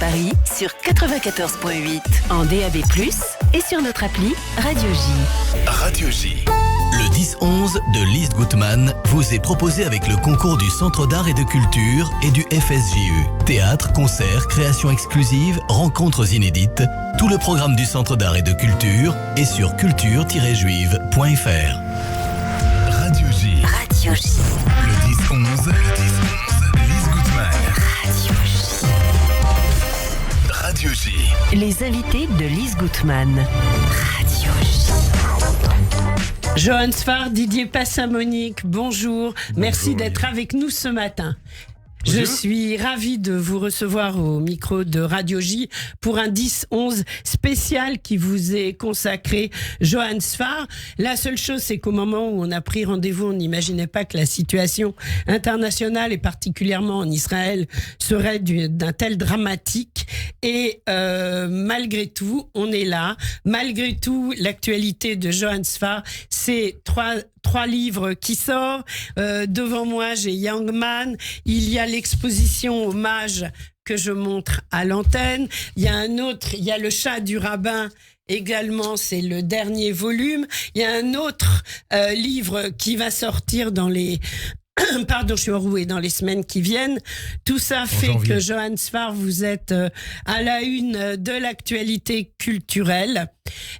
Paris sur 94.8 en DAB+, et sur notre appli Radio J. Radio J. Le 10-11 de Lise Gutmann vous est proposé avec le concours du Centre d'art et de culture et du FSJU. Théâtre, concerts, créations exclusives, rencontres inédites. Tout le programme du Centre d'art et de culture est sur culture-juive.fr. Radio J. Radio J. Le 10-11, Lise Gutmann. Radio J. Radio J. Les invités de Lise Gutmann. Radio J. Johan Sfar, Didier Passamonique, bonjour. Merci d'être avec nous ce matin. Je suis ravie de vous recevoir au micro de Radio J pour un 10-11 spécial qui vous est consacré. Johan Sfar, la seule chose, c'est qu'au moment où on a pris rendez-vous, on n'imaginait pas que la situation internationale et particulièrement en Israël serait d'un tel dramatique. Et malgré tout, on est là. Malgré tout, l'actualité de Johan Sfar, c'est trois livres qui sortent. Devant moi, j'ai Young Man. Il y a l'exposition hommage que je montre à l'antenne. Il y a un autre, il y a Le chat du rabbin. Également, c'est le dernier volume. Il y a un autre livre qui va sortir dans les... Pardon, je suis enrouée dans les semaines qui viennent. Tout ça fait que Johan Sfar, vous êtes à la une de l'actualité culturelle.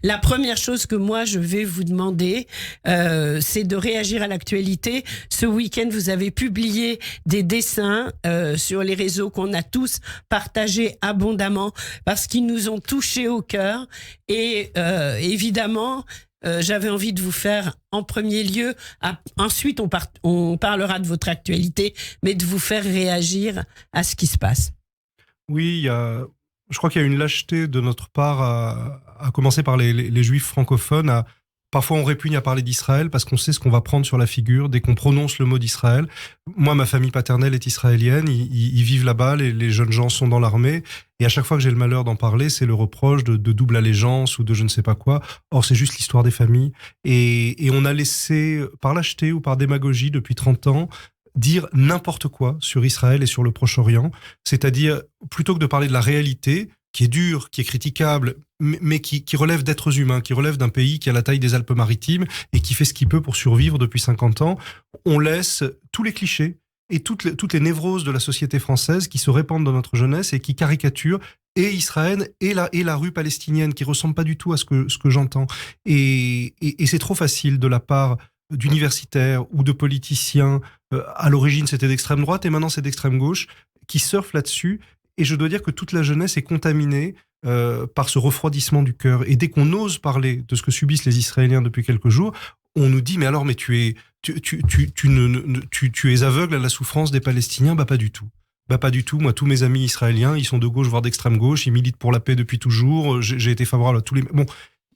La première chose que moi je vais vous demander, c'est de réagir à l'actualité. Ce week-end, vous avez publié des dessins sur les réseaux qu'on a tous partagés abondamment parce qu'ils nous ont touchés au cœur. Et évidemment, j'avais envie de vous faire en premier lieu, ensuite on parlera de votre actualité, mais de vous faire réagir à ce qui se passe. Oui, je crois qu'il y a une lâcheté de notre part à commencer par les juifs francophones. Parfois on répugne à parler d'Israël parce qu'on sait ce qu'on va prendre sur la figure dès qu'on prononce le mot d'Israël. Moi, ma famille paternelle est israélienne, ils vivent là-bas, les jeunes gens sont dans l'armée, et à chaque fois que j'ai le malheur d'en parler, c'est le reproche de double allégeance ou de je ne sais pas quoi. Or, c'est juste l'histoire des familles. Et on a laissé, par lâcheté ou par démagogie depuis 30 ans, dire n'importe quoi sur Israël et sur le Proche-Orient. C'est-à-dire, plutôt que de parler de la réalité, qui est dure, qui est critiquable, mais qui relève d'êtres humains, qui relève d'un pays qui a la taille des Alpes-Maritimes et qui fait ce qu'il peut pour survivre depuis 50 ans, on laisse tous les clichés et toutes les névroses de la société française qui se répandent dans notre jeunesse et qui caricaturent et Israël et la rue palestinienne, qui ressemble pas du tout à ce que j'entends. Et c'est trop facile de la part d'universitaires ou de politiciens, à l'origine c'était d'extrême droite et maintenant c'est d'extrême gauche, qui surfent là-dessus. Et je dois dire que toute la jeunesse est contaminée par ce refroidissement du cœur. Et dès qu'on ose parler de ce que subissent les Israéliens depuis quelques jours, on nous dit « Mais alors, mais tu es aveugle à la souffrance des Palestiniens ?» Bah pas du tout. Pas du tout. Moi, tous mes amis israéliens, ils sont de gauche, voire d'extrême gauche. Ils militent pour la paix depuis toujours. J'ai été favorable à tous les... Bon,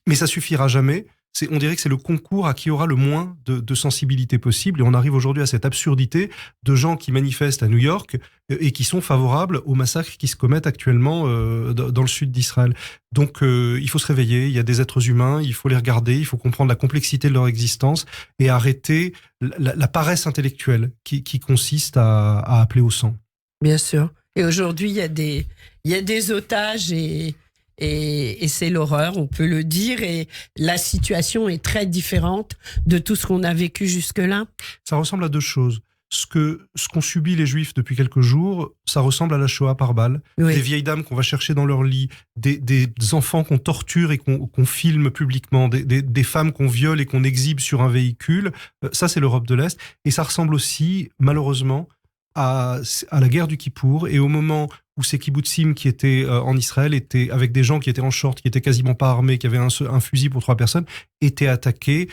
mais ça suffira jamais. On dirait que c'est le concours à qui aura le moins de sensibilité possible. Et on arrive aujourd'hui à cette absurdité de gens qui manifestent à New York et qui sont favorables aux massacres qui se commettent actuellement dans le sud d'Israël. Donc il faut se réveiller, il y a des êtres humains, il faut les regarder, il faut comprendre la complexité de leur existence et arrêter la paresse intellectuelle qui consiste à appeler au sang. Bien sûr. Et aujourd'hui, il y a des otages et c'est l'horreur, on peut le dire, et la situation est très différente de tout ce qu'on a vécu jusque-là. Ça ressemble à deux choses. Ce qu'ont subi les Juifs depuis quelques jours, ça ressemble à la Shoah par balle. Oui. Des vieilles dames qu'on va chercher dans leur lit, des enfants qu'on torture et qu'on filme publiquement, des femmes qu'on viole et qu'on exhibe sur un véhicule. Ça, c'est l'Europe de l'Est. Et ça ressemble aussi, malheureusement, à la guerre du Kippour, et au moment où ces kibbutzim qui étaient en Israël étaient avec des gens qui étaient en short, qui étaient quasiment pas armés, qui avaient un fusil pour 3 personnes, étaient attaqués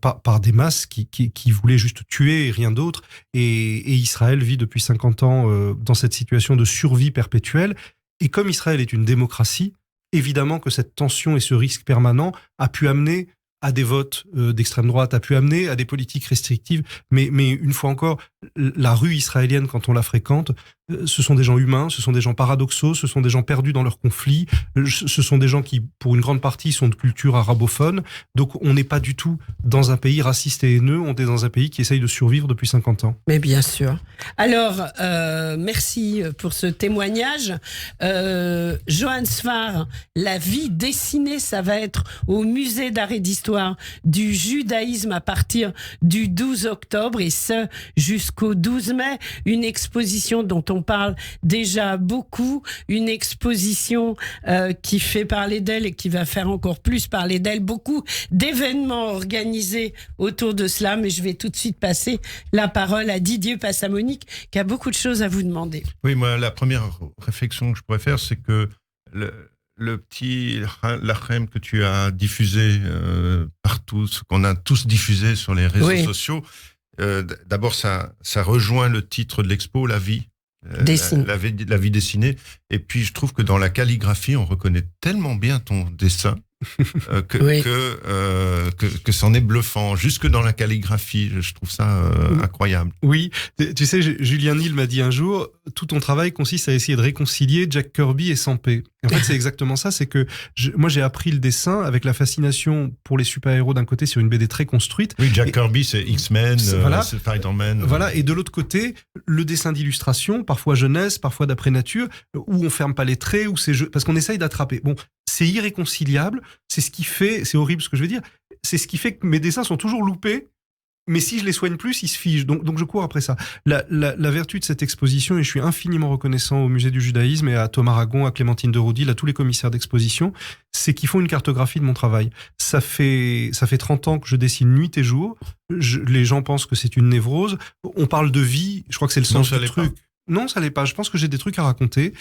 par des masses qui voulaient juste tuer et rien d'autre. Et Israël vit depuis 50 ans dans cette situation de survie perpétuelle. Et comme Israël est une démocratie, évidemment que cette tension et ce risque permanent a pu amener à des votes d'extrême droite, a pu amener à des politiques restrictives. Mais une fois encore, la rue israélienne, quand on la fréquente, ce sont des gens humains, ce sont des gens paradoxaux, ce sont des gens perdus dans leurs conflits, ce sont des gens qui, pour une grande partie, sont de culture arabophone. Donc on n'est pas du tout dans un pays raciste et haineux, on est dans un pays qui essaye de survivre depuis 50 ans. Mais bien sûr. Alors, merci pour ce témoignage. Johan Sfar, la vie dessinée, ça va être au musée d'art et d'histoire du judaïsme à partir du 12 octobre et ce jusqu'au 12 mai. Une exposition dont on parle déjà beaucoup, une exposition qui fait parler d'elle et qui va faire encore plus parler d'elle. Beaucoup d'événements organisés autour de cela, mais je vais tout de suite passer la parole à Didier Passamonique qui a beaucoup de choses à vous demander. Oui, moi, la première réflexion que je pourrais faire, c'est que le petit lachem que tu as diffusé partout, ce qu'on a tous diffusé sur les réseaux sociaux, d'abord, ça rejoint le titre de l'expo, La vie. La vie dessinée. Et puis, je trouve que dans la calligraphie, on reconnaît tellement bien ton dessin que c'en est bluffant. Jusque dans la calligraphie, je trouve ça incroyable. Oui, tu sais, Julien Nil m'a dit un jour, tout ton travail consiste à essayer de réconcilier Jack Kirby et Sampé. En fait, c'est exactement ça, c'est que moi j'ai appris le dessin avec la fascination pour les super-héros d'un côté sur une BD très construite. Oui, Jack Kirby, c'est X-Men, c'est Spider-Man. Voilà, et de l'autre côté, le dessin d'illustration, parfois jeunesse, parfois d'après nature, où on ferme pas les traits, où c'est parce qu'on essaye d'attraper. Bon, c'est irréconciliable, c'est ce qui fait, c'est horrible ce que je veux dire, c'est ce qui fait que mes dessins sont toujours loupés, mais si je les soigne plus, ils se figent. Donc je cours après ça. La vertu de cette exposition, et je suis infiniment reconnaissant au Musée du Judaïsme et à Thomas Ragon, à Clémentine de Roudil, à tous les commissaires d'exposition, c'est qu'ils font une cartographie de mon travail. Ça fait 30 ans que je dessine nuit et jour. Les gens pensent que c'est une névrose. On parle de vie, je crois que c'est le sens du truc. Non, ça l'est pas. Je pense que j'ai des trucs à raconter.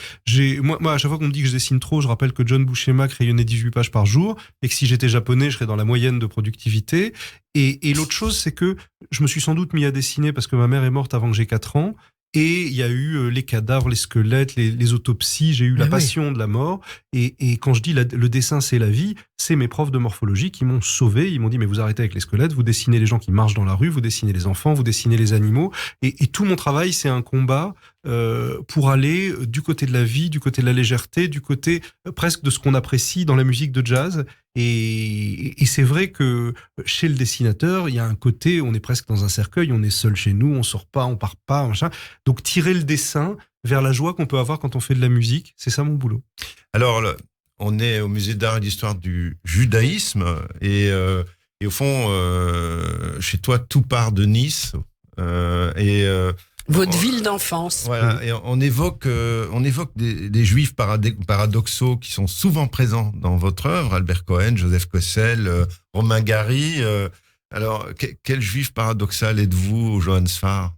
Moi, à chaque fois qu'on me dit que je dessine trop, je rappelle que John Buscema crayonnait 18 pages par jour et que si j'étais japonais, je serais dans la moyenne de productivité. Et l'autre chose, c'est que je me suis sans doute mis à dessiner parce que ma mère est morte avant que j'ai 4 ans. Et il y a eu les cadavres, les squelettes, les autopsies. J'ai eu la passion de la mort. Et quand je dis le dessin, c'est la vie, c'est mes profs de morphologie qui m'ont sauvé. Ils m'ont dit, mais vous arrêtez avec les squelettes, vous dessinez les gens qui marchent dans la rue, vous dessinez les enfants, vous dessinez les animaux. Et tout mon travail, c'est un combat pour aller du côté de la vie, du côté de la légèreté, du côté presque de ce qu'on apprécie dans la musique de jazz. Et c'est vrai que chez le dessinateur, il y a un côté, on est presque dans un cercueil, on est seul chez nous, on sort pas, on part pas, machin. Donc tirer le dessin vers la joie qu'on peut avoir quand on fait de la musique, c'est ça mon boulot. Alors, on est au Musée d'art et d'histoire du judaïsme et au fond, chez toi, tout part de Nice. Votre ville d'enfance. Voilà, et on évoque des juifs paradoxaux qui sont souvent présents dans votre œuvre, Albert Cohen, Joseph Kossel, Romain Gary. Alors, quel juif paradoxal êtes-vous, Johan Sfar ?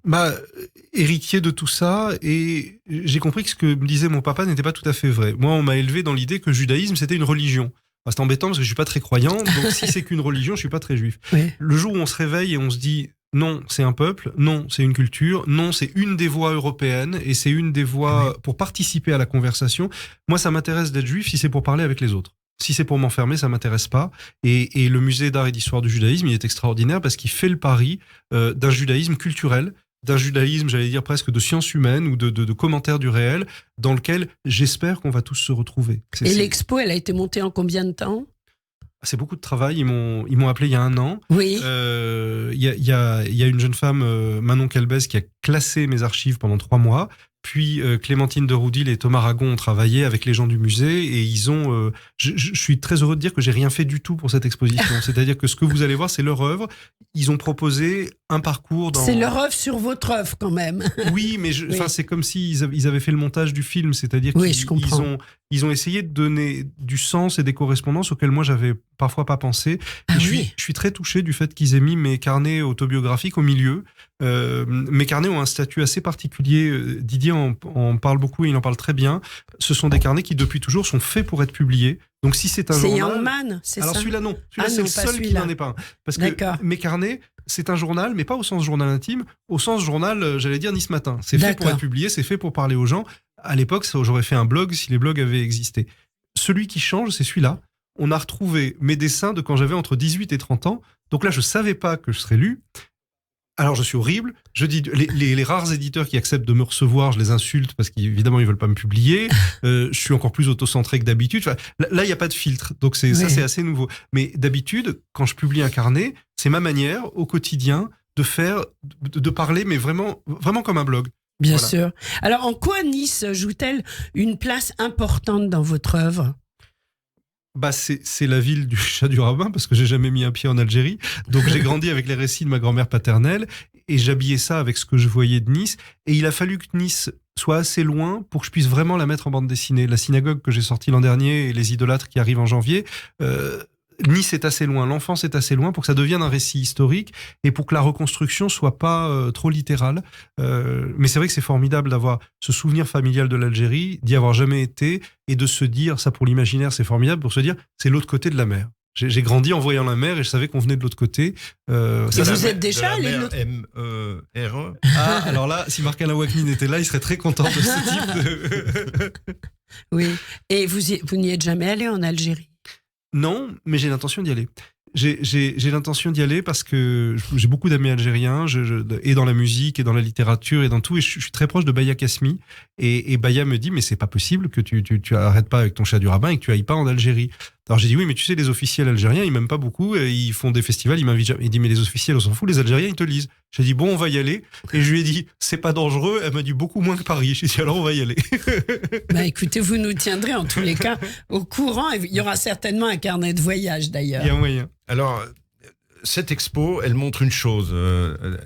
Héritier de tout ça, et j'ai compris que ce que me disait mon papa n'était pas tout à fait vrai. Moi, on m'a élevé dans l'idée que le judaïsme, c'était une religion. C'est embêtant parce que je suis pas très croyant, donc si c'est qu'une religion, je suis pas très juif. Oui. Le jour où on se réveille et on se dit non, c'est un peuple, non, c'est une culture, non, c'est une des voies européennes et c'est une des voies pour participer à la conversation. Moi, ça m'intéresse d'être juif si c'est pour parler avec les autres. Si c'est pour m'enfermer, ça m'intéresse pas. Et le musée d'art et d'histoire du judaïsme, il est extraordinaire parce qu'il fait le pari d'un judaïsme culturel, d'un judaïsme, j'allais dire presque de sciences humaines ou de commentaires du réel, dans lequel j'espère qu'on va tous se retrouver. L'expo, elle a été montée en combien de temps ? C'est beaucoup de travail. Ils m'ont appelé il y a 1 an. Oui. Il y a une jeune femme, Manon Kelbez, qui a classé mes archives pendant 3 mois. Puis Clémentine de Roudil et Thomas Ragon ont travaillé avec les gens du musée et ils ont. Je suis très heureux de dire que j'ai rien fait du tout pour cette exposition. C'est-à-dire que ce que vous allez voir, c'est leur œuvre. Ils ont proposé un parcours dans. C'est leur œuvre sur votre œuvre quand même. Oui, mais c'est comme s'ils avaient fait le montage du film. C'est-à-dire qu'ils ont essayé de donner du sens et des correspondances auxquelles moi j'avais parfois pas pensé. Je suis très touché du fait qu'ils aient mis mes carnets autobiographiques au milieu. Mes carnets ont un statut assez particulier. Didier en parle beaucoup et il en parle très bien. Ce sont des carnets qui depuis toujours sont faits pour être publiés. Donc si c'est un journal... C'est Youngman, c'est alors ça. Celui-là non. Celui-là c'est le seul qui n'en est pas un. Parce que mes carnets, c'est un journal, mais pas au sens journal intime, au sens journal, j'allais dire Nice Matin. C'est fait pour être publié, c'est fait pour parler aux gens. À l'époque, j'aurais fait un blog si les blogs avaient existé. Celui qui change, c'est celui-là. On a retrouvé mes dessins de quand j'avais entre 18 et 30 ans. Donc là, je savais pas que je serais lu. Alors, je suis horrible. Je dis, les rares éditeurs qui acceptent de me recevoir, je les insulte parce qu'évidemment, ils veulent pas me publier. Je suis encore plus autocentré que d'habitude. Enfin, là, il n'y a pas de filtre. Donc, ça, c'est assez nouveau. Mais d'habitude, quand je publie un carnet, c'est ma manière au quotidien de parler, mais vraiment, vraiment comme un blog. Bien sûr. Alors, en quoi Nice joue-t-elle une place importante dans votre œuvre ? C'est la ville du chat du rabbin, parce que j'ai jamais mis un pied en Algérie. Donc j'ai grandi avec les récits de ma grand-mère paternelle et j'habillais ça avec ce que je voyais de Nice. Et il a fallu que Nice soit assez loin pour que je puisse vraiment la mettre en bande dessinée. La synagogue que j'ai sortie l'an dernier et Les Idolâtres qui arrivent en janvier, Nice est assez loin, l'enfance est assez loin pour que ça devienne un récit historique et pour que la reconstruction soit pas trop littérale. Mais c'est vrai que c'est formidable d'avoir ce souvenir familial de l'Algérie, d'y avoir jamais été et de se dire, ça pour l'imaginaire c'est formidable, pour se dire c'est l'autre côté de la mer. J'ai grandi en voyant la mer et je savais qu'on venait de l'autre côté. Et vous êtes déjà allé de l'autre côté ? M-E-R-E. Ah, alors là, si Marc Alain Waknin était là, il serait très content de ce type de... Oui. Et vous n'y êtes jamais allé en Algérie ? Non, mais j'ai l'intention d'y aller. J'ai l'intention d'y aller parce que j'ai beaucoup d'amis algériens, et dans la musique, et dans la littérature, et dans tout. Et je suis très proche de Baya Kasmi. Et Baya me dit, mais c'est pas possible que tu arrêtes pas avec ton chat du rabbin et que tu ailles pas en Algérie. Alors j'ai dit, oui, mais tu sais, les officiels algériens, ils m'aiment pas beaucoup. Ils font des festivals, ils m'invitent jamais. Il dit, mais les officiels, on s'en fout, les Algériens, ils te lisent. J'ai dit, bon, on va y aller. Et je lui ai dit, c'est pas dangereux. Elle m'a dit, beaucoup moins que Paris. J'ai dit, alors on va y aller. Écoutez, vous nous tiendrez en tous les cas au courant. Il y aura certainement un carnet de voyage d'ailleurs. Il y a moyen. Alors, cette expo, elle montre une chose.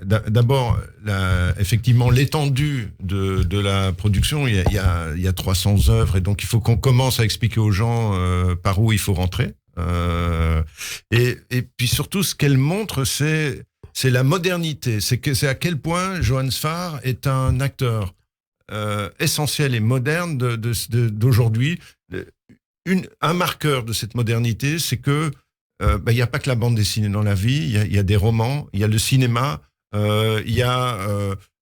D'abord, effectivement, l'étendue de la production. Il y a 300 œuvres et donc il faut qu'on commence à expliquer aux gens par où il faut rentrer. Et puis surtout, ce qu'elle montre, c'est la modernité. C'est à quel point Johann Sfar est un acteur essentiel et moderne d'aujourd'hui. Un marqueur de cette modernité, c'est que il n'y a pas que la bande dessinée dans la vie, il y a des romans, il y a le cinéma, il y a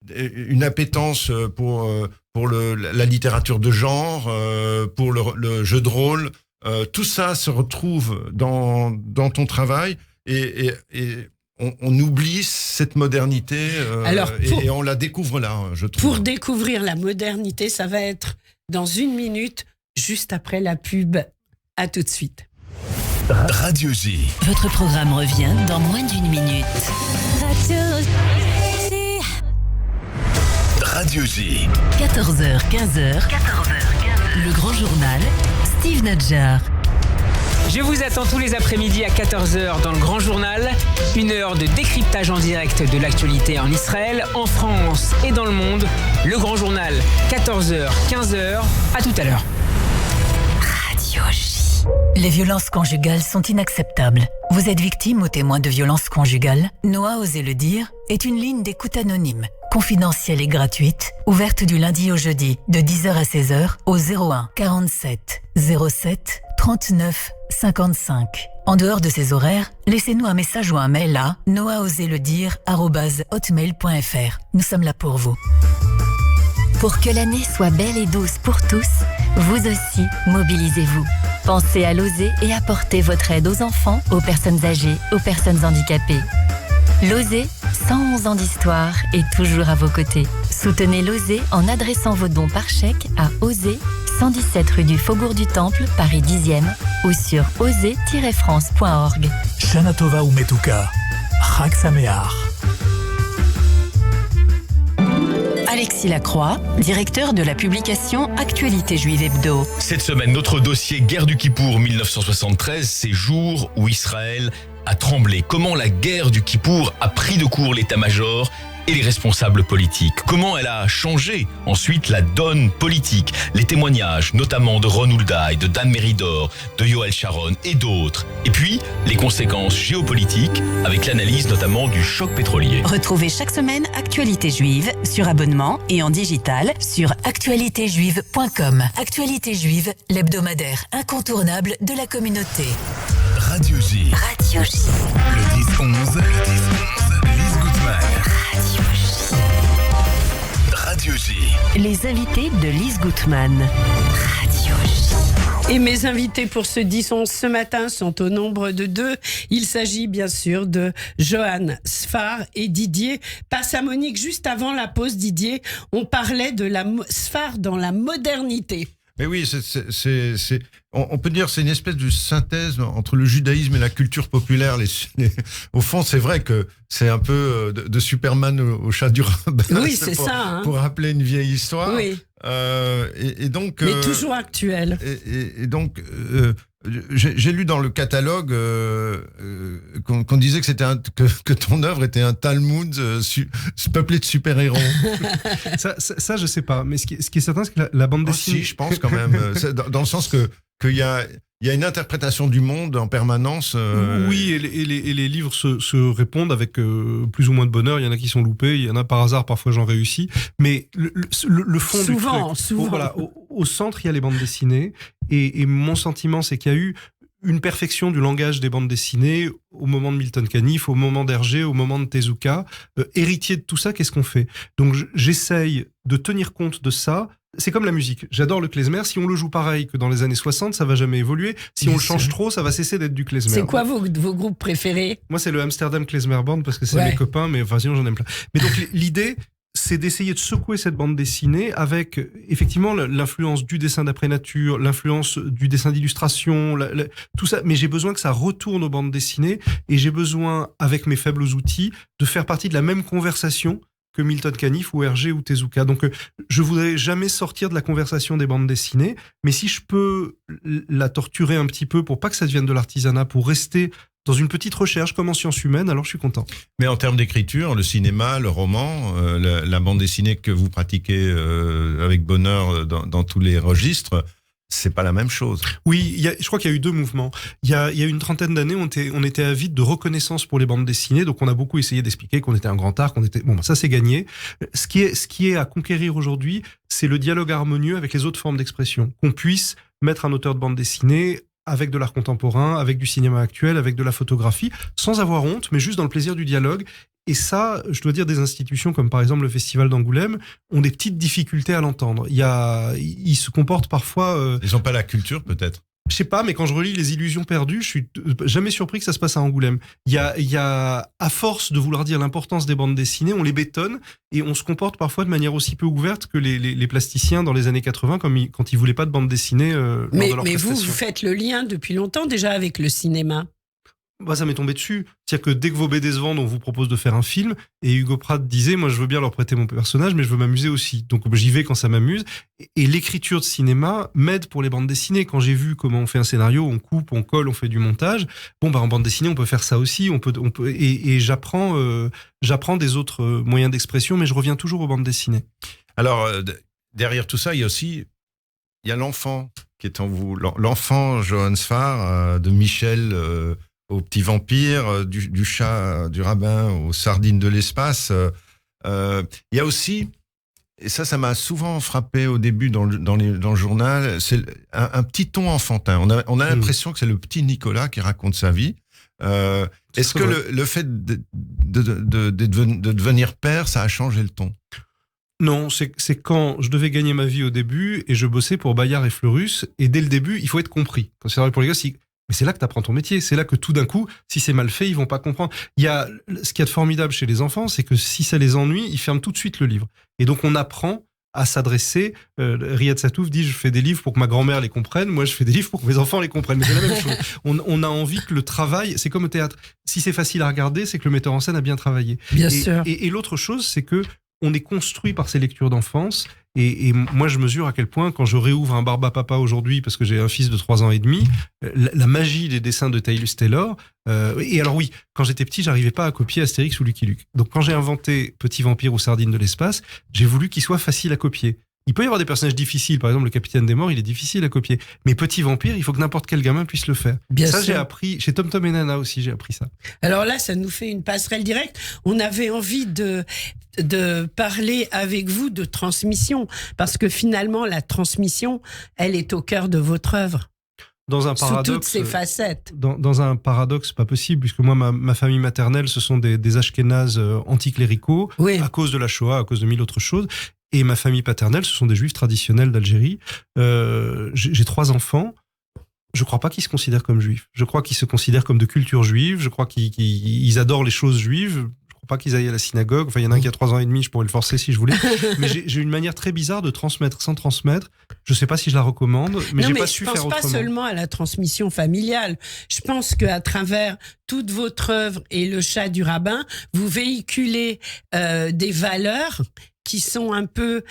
une appétence pour la littérature de genre, pour le jeu de rôle. Tout ça se retrouve dans ton travail et on oublie cette modernité et on la découvre là, je trouve. Pour découvrir la modernité, ça va être dans 1 minute, juste après la pub. À tout de suite. Radio J. Votre programme revient dans moins d'1 minute. Radio J. 14h, 15h. Le grand journal, Steve Nadjar. Je vous attends tous les après-midi à 14h dans le Grand Journal. 1 heure de décryptage en direct de l'actualité en Israël, en France et dans le monde. Le Grand Journal, 14h, 15h. À tout à l'heure. Radio J. Les violences conjugales sont inacceptables. Vous êtes victime ou témoin de violences conjugales ? Noah Osez le dire est une ligne d'écoute anonyme, confidentielle et gratuite, ouverte du lundi au jeudi de 10h à 16h au 01 47 07 39 55. En dehors de ces horaires, laissez-nous un message ou un mail à noahosezledire@hotmail.fr. Nous sommes là pour vous. Pour que l'année soit belle et douce pour tous, vous aussi, mobilisez-vous. Pensez à l'OSER et apportez votre aide aux enfants, aux personnes âgées, aux personnes handicapées. L'OSER, 111 ans d'histoire, est toujours à vos côtés. Soutenez l'OSER en adressant vos dons par chèque à OSER, 117 rue du Faubourg du Temple, Paris 10e, ou sur oser-france.org. Shana Tova Umetuka, Chag Sameach. Alexis Lacroix, directeur de la publication Actualité Juive Hebdo. Cette semaine, notre dossier Guerre du Kippour 1973, c'est jour où Israël a tremblé. Comment la guerre du Kippour a pris de court l'état-major et les responsables politiques. Comment elle a changé ensuite la donne politique. Les témoignages notamment de Ron Huldaï, de Dan Meridor, de Yoel Sharon et d'autres. Et puis, les conséquences géopolitiques avec l'analyse notamment du choc pétrolier. Retrouvez chaque semaine Actualité Juive sur abonnement et en digital sur actualitéjuive.com. Actualité Juive, l'hebdomadaire incontournable de la communauté. Radio J. Radio J. Le 10-11. Lise Gutman. Radio J. Radio J. Les invités de Lise Gutman. Radio J. Et mes invités pour ce 10-11 ce matin sont au nombre de 2. Il s'agit bien sûr de Johan Sfar et Didier Passamonique. Juste avant la pause, Didier, on parlait de la Sfar dans la modernité. Mais oui, on peut dire que c'est une espèce de synthèse entre le judaïsme et la culture populaire. Au fond, c'est vrai que c'est un peu de Superman au chat du rabbin. Oui, c'est ça. Hein. Pour rappeler une vieille histoire. Oui. Et donc, mais toujours actuelle. Et donc, j'ai lu dans le catalogue qu'on disait que ton œuvre était un Talmud peuplé de super-héros. ça, je sais pas. Mais ce qui est certain, c'est que la bande dessinée... Si, je pense quand même. Dans le sens qu'il y a une interprétation du monde en permanence. Oui, et les livres se répondent avec plus ou moins de bonheur. Il y en a qui sont loupés, il y en a par hasard, parfois j'en réussis. Mais le fond du truc... Souvent. Voilà, au centre, il y a les bandes dessinées. Et mon sentiment, c'est qu'il y a eu une perfection du langage des bandes dessinées au moment de Milton Caniff, au moment d'Hergé, au moment de Tezuka. Héritier de tout ça, qu'est-ce qu'on fait? Donc j'essaye de tenir compte de ça. C'est comme la musique. J'adore le klezmer. Si on le joue pareil que dans les années 60, ça va jamais évoluer. Si on le change trop, ça va cesser d'être du klezmer. C'est quoi vos groupes préférés? Moi, c'est le Amsterdam Klezmer Band parce que c'est mes copains, mais enfin sinon j'en aime plein. Mais donc l'idée, c'est d'essayer de secouer cette bande dessinée avec effectivement l'influence du dessin d'après nature, l'influence du dessin d'illustration, tout ça. Mais j'ai besoin que ça retourne aux bandes dessinées et j'ai besoin, avec mes faibles outils, de faire partie de la même conversation que Milton Caniff ou Hergé ou Tezuka. Donc, je voudrais jamais sortir de la conversation des bandes dessinées, mais si je peux la torturer un petit peu pour pas que ça devienne de l'artisanat, pour rester dans une petite recherche comme en sciences humaines, alors je suis content. Mais en termes d'écriture, le cinéma, le roman, la bande dessinée que vous pratiquez avec bonheur dans tous les registres, c'est pas la même chose. Oui, je crois qu'il y a eu 2 mouvements. Il y a une trentaine d'années, on était avide de reconnaissance pour les bandes dessinées, donc on a beaucoup essayé d'expliquer qu'on était un grand art, ça c'est gagné. Ce qui est à conquérir aujourd'hui, c'est le dialogue harmonieux avec les autres formes d'expression. Qu'on puisse mettre un auteur de bande dessinée avec de l'art contemporain, avec du cinéma actuel, avec de la photographie, sans avoir honte, mais juste dans le plaisir du dialogue. Et ça, je dois dire, des institutions comme par exemple le Festival d'Angoulême ont des petites difficultés à l'entendre. Ils se comportent parfois... Ils n'ont pas la culture, peut-être. Je sais pas, mais quand je relis Les Illusions perdues, je suis jamais surpris que ça se passe à Angoulême. Il y a, à force de vouloir dire l'importance des bandes dessinées, on les bétonne et on se comporte parfois de manière aussi peu ouverte que les plasticiens dans les années 80 quand ils voulaient pas de bande dessinée lors de leur prestation. Vous faites le lien depuis longtemps déjà avec le cinéma. Ça m'est tombé dessus. C'est-à-dire que dès que vos BD se vendent, on vous propose de faire un film. Et Hugo Pratt disait, moi, je veux bien leur prêter mon personnage, mais je veux m'amuser aussi. Donc, j'y vais quand ça m'amuse. Et l'écriture de cinéma m'aide pour les bandes dessinées. Quand j'ai vu comment on fait un scénario, on coupe, on colle, on fait du montage. En bande dessinée, on peut faire ça aussi. Et j'apprends des autres moyens d'expression, mais je reviens toujours aux bandes dessinées. Alors, derrière tout ça, il y a l'enfant qui est en vous. L'enfant Johan Sfar, de Michel au petit vampire, du chat du rabbin aux sardines de l'espace. Il y a aussi, et ça m'a souvent frappé au début dans le journal, c'est un petit ton enfantin. On a l'impression que c'est le petit Nicolas qui raconte sa vie. Est-ce que le fait de devenir père, ça a changé le ton? Non, c'est quand je devais gagner ma vie au début et je bossais pour Bayard et Fleurus, et dès le début, il faut être compris. Quand c'est vrai pour les gars, mais c'est là que tu apprends ton métier. C'est là que tout d'un coup, si c'est mal fait, ils vont pas comprendre. Ce qu'il y a de formidable chez les enfants, c'est que si ça les ennuie, ils ferment tout de suite le livre. Et donc, on apprend à s'adresser. Riyad Satouf dit, je fais des livres pour que ma grand-mère les comprenne. Moi, je fais des livres pour que mes enfants les comprennent. Mais c'est la même chose. On a envie que le travail, c'est comme au théâtre. Si c'est facile à regarder, c'est que le metteur en scène a bien travaillé. Bien sûr. Et l'autre chose, c'est que on est construit par ces lectures d'enfance. Et moi, je mesure à quel point, quand je réouvre un Barba Papa aujourd'hui, parce que j'ai un fils de 3 ans et demi, la magie des dessins de Taylus Taylor. Et alors oui, quand j'étais petit, j'arrivais pas à copier Astérix ou Lucky Luke. Donc quand j'ai inventé Petit Vampire ou Sardine de l'espace, j'ai voulu qu'il soit facile à copier. Il peut y avoir des personnages difficiles, par exemple le Capitaine des Morts, il est difficile à copier. Mais Petit Vampire, il faut que n'importe quel gamin puisse le faire. Bien ça, sûr. J'ai appris, chez Tom Tom et Nana aussi, j'ai appris ça. Alors là, ça nous fait une passerelle directe. On avait envie de parler avec vous de transmission, parce que finalement, la transmission, elle est au cœur de votre œuvre. Dans un paradoxe, sous toutes ses facettes. Dans un paradoxe pas possible, puisque moi, ma famille maternelle, ce sont des Ashkénazes anticléricaux, oui. À cause de la Shoah, à cause de 1000 autres choses. Et ma famille paternelle, ce sont des juifs traditionnels d'Algérie. J'ai 3 enfants. Je crois pas qu'ils se considèrent comme juifs. Je crois qu'ils se considèrent comme de culture juive. Je crois qu'ils adorent les choses juives. Pas qu'ils aillent à la synagogue. Enfin, il y en a un qui a 3 ans et demi, je pourrais le forcer si je voulais. Mais j'ai une manière très bizarre de transmettre sans transmettre. Je sais pas si je la recommande, mais j'ai pas su faire autrement. Je pense pas seulement à la transmission familiale. Je pense qu'à travers toute votre œuvre et le chat du rabbin, vous véhiculez des valeurs qui sont un peu,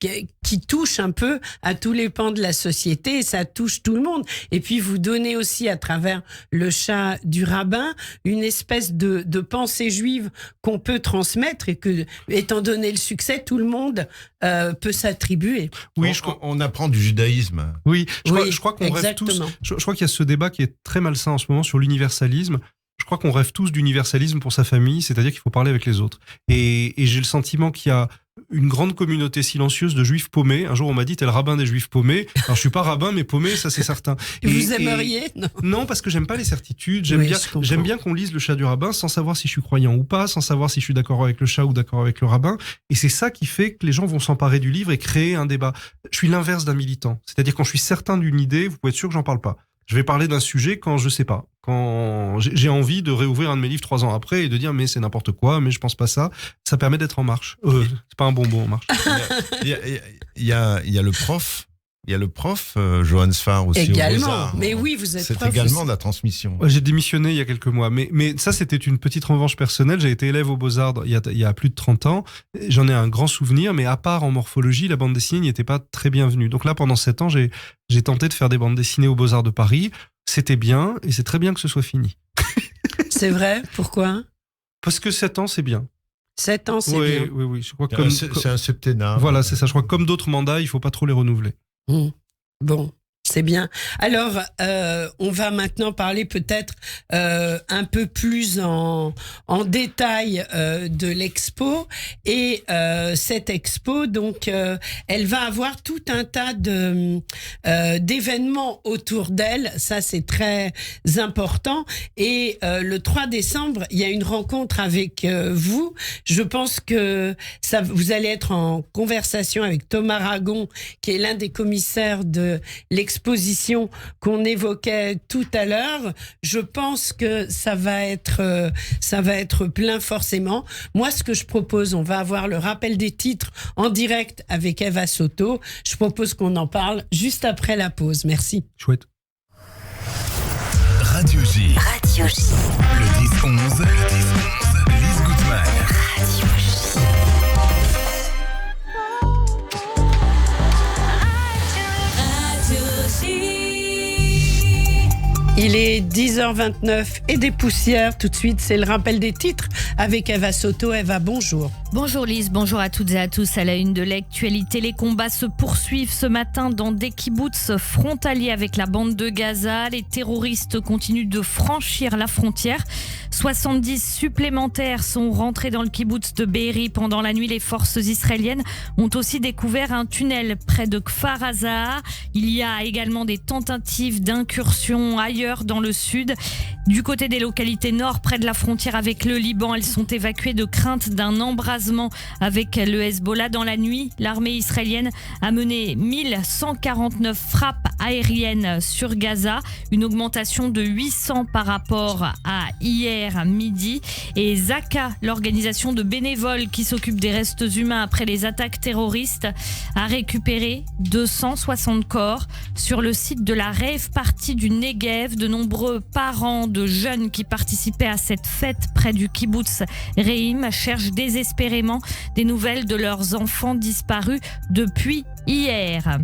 qui touchent un peu à tous les pans de la société, et ça touche tout le monde. Et puis vous donnez aussi à travers le chat du rabbin une espèce de pensée juive qu'on peut transmettre et que, étant donné le succès, tout le monde peut s'attribuer. Oui, on apprend du judaïsme. Oui, je crois qu'on rêve tous. Je crois qu'il y a ce débat qui est très malsain en ce moment sur l'universalisme. Je crois qu'on rêve tous d'universalisme pour sa famille, c'est-à-dire qu'il faut parler avec les autres. Et j'ai le sentiment qu'il y a une grande communauté silencieuse de juifs paumés. Un jour, on m'a dit, t'es le rabbin des juifs paumés. Alors, je suis pas rabbin, mais paumé, ça c'est certain. Vous aimeriez? Non, parce que j'aime pas les certitudes. J'aime bien qu'on lise le chat du rabbin sans savoir si je suis croyant ou pas, sans savoir si je suis d'accord avec le chat ou d'accord avec le rabbin. Et c'est ça qui fait que les gens vont s'emparer du livre et créer un débat. Je suis l'inverse d'un militant. C'est-à-dire, quand je suis certain d'une idée, vous pouvez être sûr que j'en parle pas. Je vais parler d'un sujet quand je sais pas. Quand j'ai envie de réouvrir un de mes livres 3 ans après et de dire mais c'est n'importe quoi, mais je pense pas ça. Ça permet d'être en marche. C'est pas un bonbon en marche. Il y a le prof. Il y a le prof, Johann Sfar aussi. Également, aux Beaux-Arts. mais oui, vous êtes c'est prof. C'est également aussi de la transmission. J'ai démissionné il y a quelques mois, mais ça c'était une petite revanche personnelle. J'ai été élève aux Beaux-Arts il y a plus de 30 ans. J'en ai un grand souvenir, mais à part en morphologie, la bande dessinée n'y était pas très bienvenue. Donc là, pendant 7 ans, j'ai tenté de faire des bandes dessinées aux Beaux-Arts de Paris. C'était bien, et c'est très bien que ce soit fini. C'est vrai? Pourquoi? Parce que 7 ans, c'est bien. 7 ans, c'est bien. Oui. Je crois c'est un septennat. Voilà, c'est ça. Je crois que comme d'autres mandats, il faut pas trop les renouveler. Bon, c'est bien. Alors, on va maintenant parler peut-être un peu plus en détail de l'expo. Et cette expo, donc, elle va avoir tout un tas d'événements autour d'elle. Ça, c'est très important. Et le 3 décembre, il y a une rencontre avec vous. Je pense que vous allez être en conversation avec Thomas Ragon, qui est l'un des commissaires de l'exposition qu'on évoquait tout à l'heure. Je pense que ça va être plein forcément. Moi, ce que je propose, on va avoir le rappel des titres en direct avec Eva Soto. Je propose qu'on en parle juste après la pause. Merci. Chouette. Radio J. Le 10-11. Lise Gutmann. Radio J. Il est 10h29 et des poussières. Tout de suite, c'est le rappel des titres avec Eva Soto. Eva, bonjour. Bonjour Lise, bonjour à toutes et à tous. À la une de l'actualité, les combats se poursuivent ce matin dans des kibboutz frontaliers avec la bande de Gaza. Les terroristes continuent de franchir la frontière. 70 supplémentaires sont rentrés dans le kibboutz de Be'eri pendant la nuit. Les forces israéliennes ont aussi découvert un tunnel près de Kfar Aza. Il y a également des tentatives d'incursion ailleurs dans le sud. Du côté des localités nord, près de la frontière avec le Liban, elles sont évacuées de crainte d'un embrasement avec le Hezbollah. Dans la nuit, l'armée israélienne a mené 1149 frappes aériennes sur Gaza, une augmentation de 800 par rapport à hier midi. Et Zaka, l'organisation de bénévoles qui s'occupe des restes humains après les attaques terroristes, a récupéré 260 corps sur le site de la rave party du Negev. De nombreux parents de jeunes qui participaient à cette fête près du kibboutz Reim cherchent désespérément des nouvelles de leurs enfants disparus depuis hier.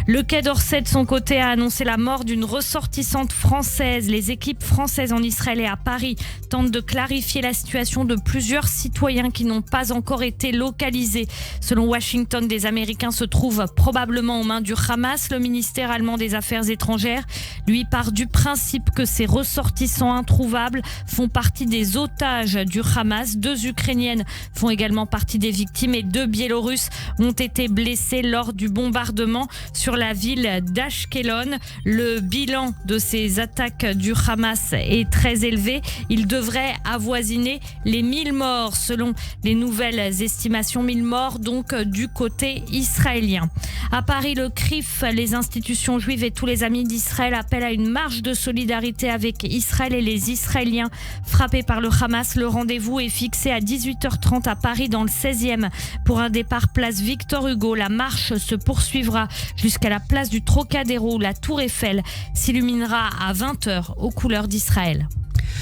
Le Quai d'Orsay, de son côté, a annoncé la mort d'une ressortissante française. Les équipes françaises en Israël et à Paris tentent de clarifier la situation de plusieurs citoyens qui n'ont pas encore été localisés. Selon Washington, des Américains se trouvent probablement aux mains du Hamas. Le ministère allemand des Affaires étrangères, lui, part du principe que ces ressortissants introuvables font partie des otages du Hamas. 2 Ukrainiennes font également partie des victimes et 2 Biélorusses ont été blessés lors du bombardement sur la ville d'Ashkelon. Le bilan de ces attaques du Hamas est très élevé. Il devrait avoisiner les 1000 morts selon les nouvelles estimations. 1000 morts donc du côté israélien. À Paris, le CRIF, les institutions juives et tous les amis d'Israël appellent à une marche de solidarité avec Israël et les Israéliens frappés par le Hamas. Le rendez-vous est fixé à 18h30 à Paris dans le 16e pour un départ place Victor Hugo. La marche se poursuivra jusqu'à la place du Trocadéro où la Tour Eiffel s'illuminera à 20h aux couleurs d'Israël.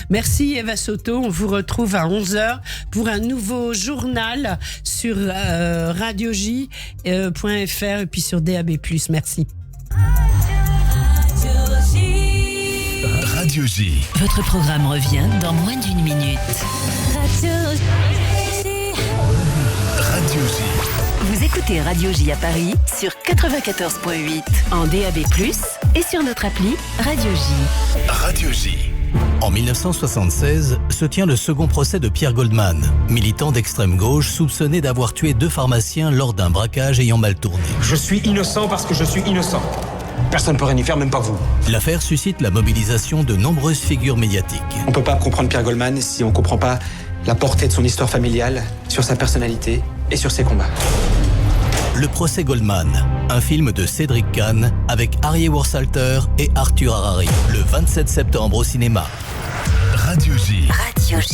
Merci Eva Soto, on vous retrouve à 11h pour un nouveau journal sur radioj.fr et puis sur DAB+. Merci. Radio J. Votre programme revient dans moins d'une minute. Radio J. Vous écoutez Radio J à Paris sur 94.8 en DAB+, et sur notre appli Radio J. Radio J. En 1976, se tient le second procès de Pierre Goldman, militant d'extrême gauche soupçonné d'avoir tué 2 pharmaciens lors d'un braquage ayant mal tourné. Je suis innocent parce que je suis innocent. Personne ne peut rien y faire, même pas vous. L'affaire suscite la mobilisation de nombreuses figures médiatiques. On peut pas comprendre Pierre Goldman si on comprend pas la portée de son histoire familiale, sur sa personnalité et sur ses combats. Le procès Goldman, un film de Cédric Kahn avec Arié Worsalter et Arthur Harari, le 27 septembre au cinéma. Radio J. Radio J.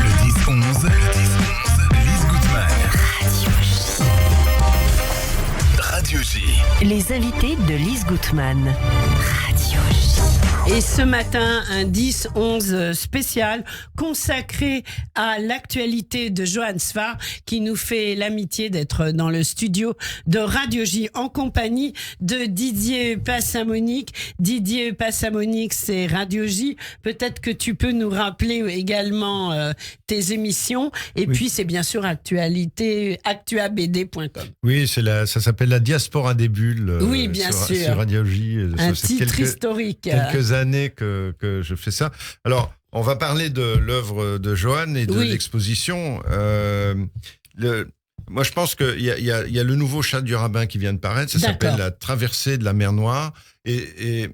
Le 10-11, Lise Gutmann. Radio J. Radio J. Les invités de Lise Gutmann. Radio J. Et ce matin, un 10-11 spécial consacré à l'actualité de Johan Sfar qui nous fait l'amitié d'être dans le studio de Radio J en compagnie de Didier Passamonique. Didier Passamonique, c'est Radio J. Peut-être que tu peux nous rappeler également tes émissions. Et oui. Puis, c'est bien sûr actuabd.com. Oui, ça s'appelle La Diaspora des Bulles. Oui, bien sûr. Sur Radio J. Un titre historique. Quelques années que je fais ça. Alors, on va parler de l'œuvre de Johan et de l'exposition. Moi, je pense qu'il y a le nouveau Chat du rabbin qui vient de paraître. Ça s'appelle La Traversée de la mer Noire. Et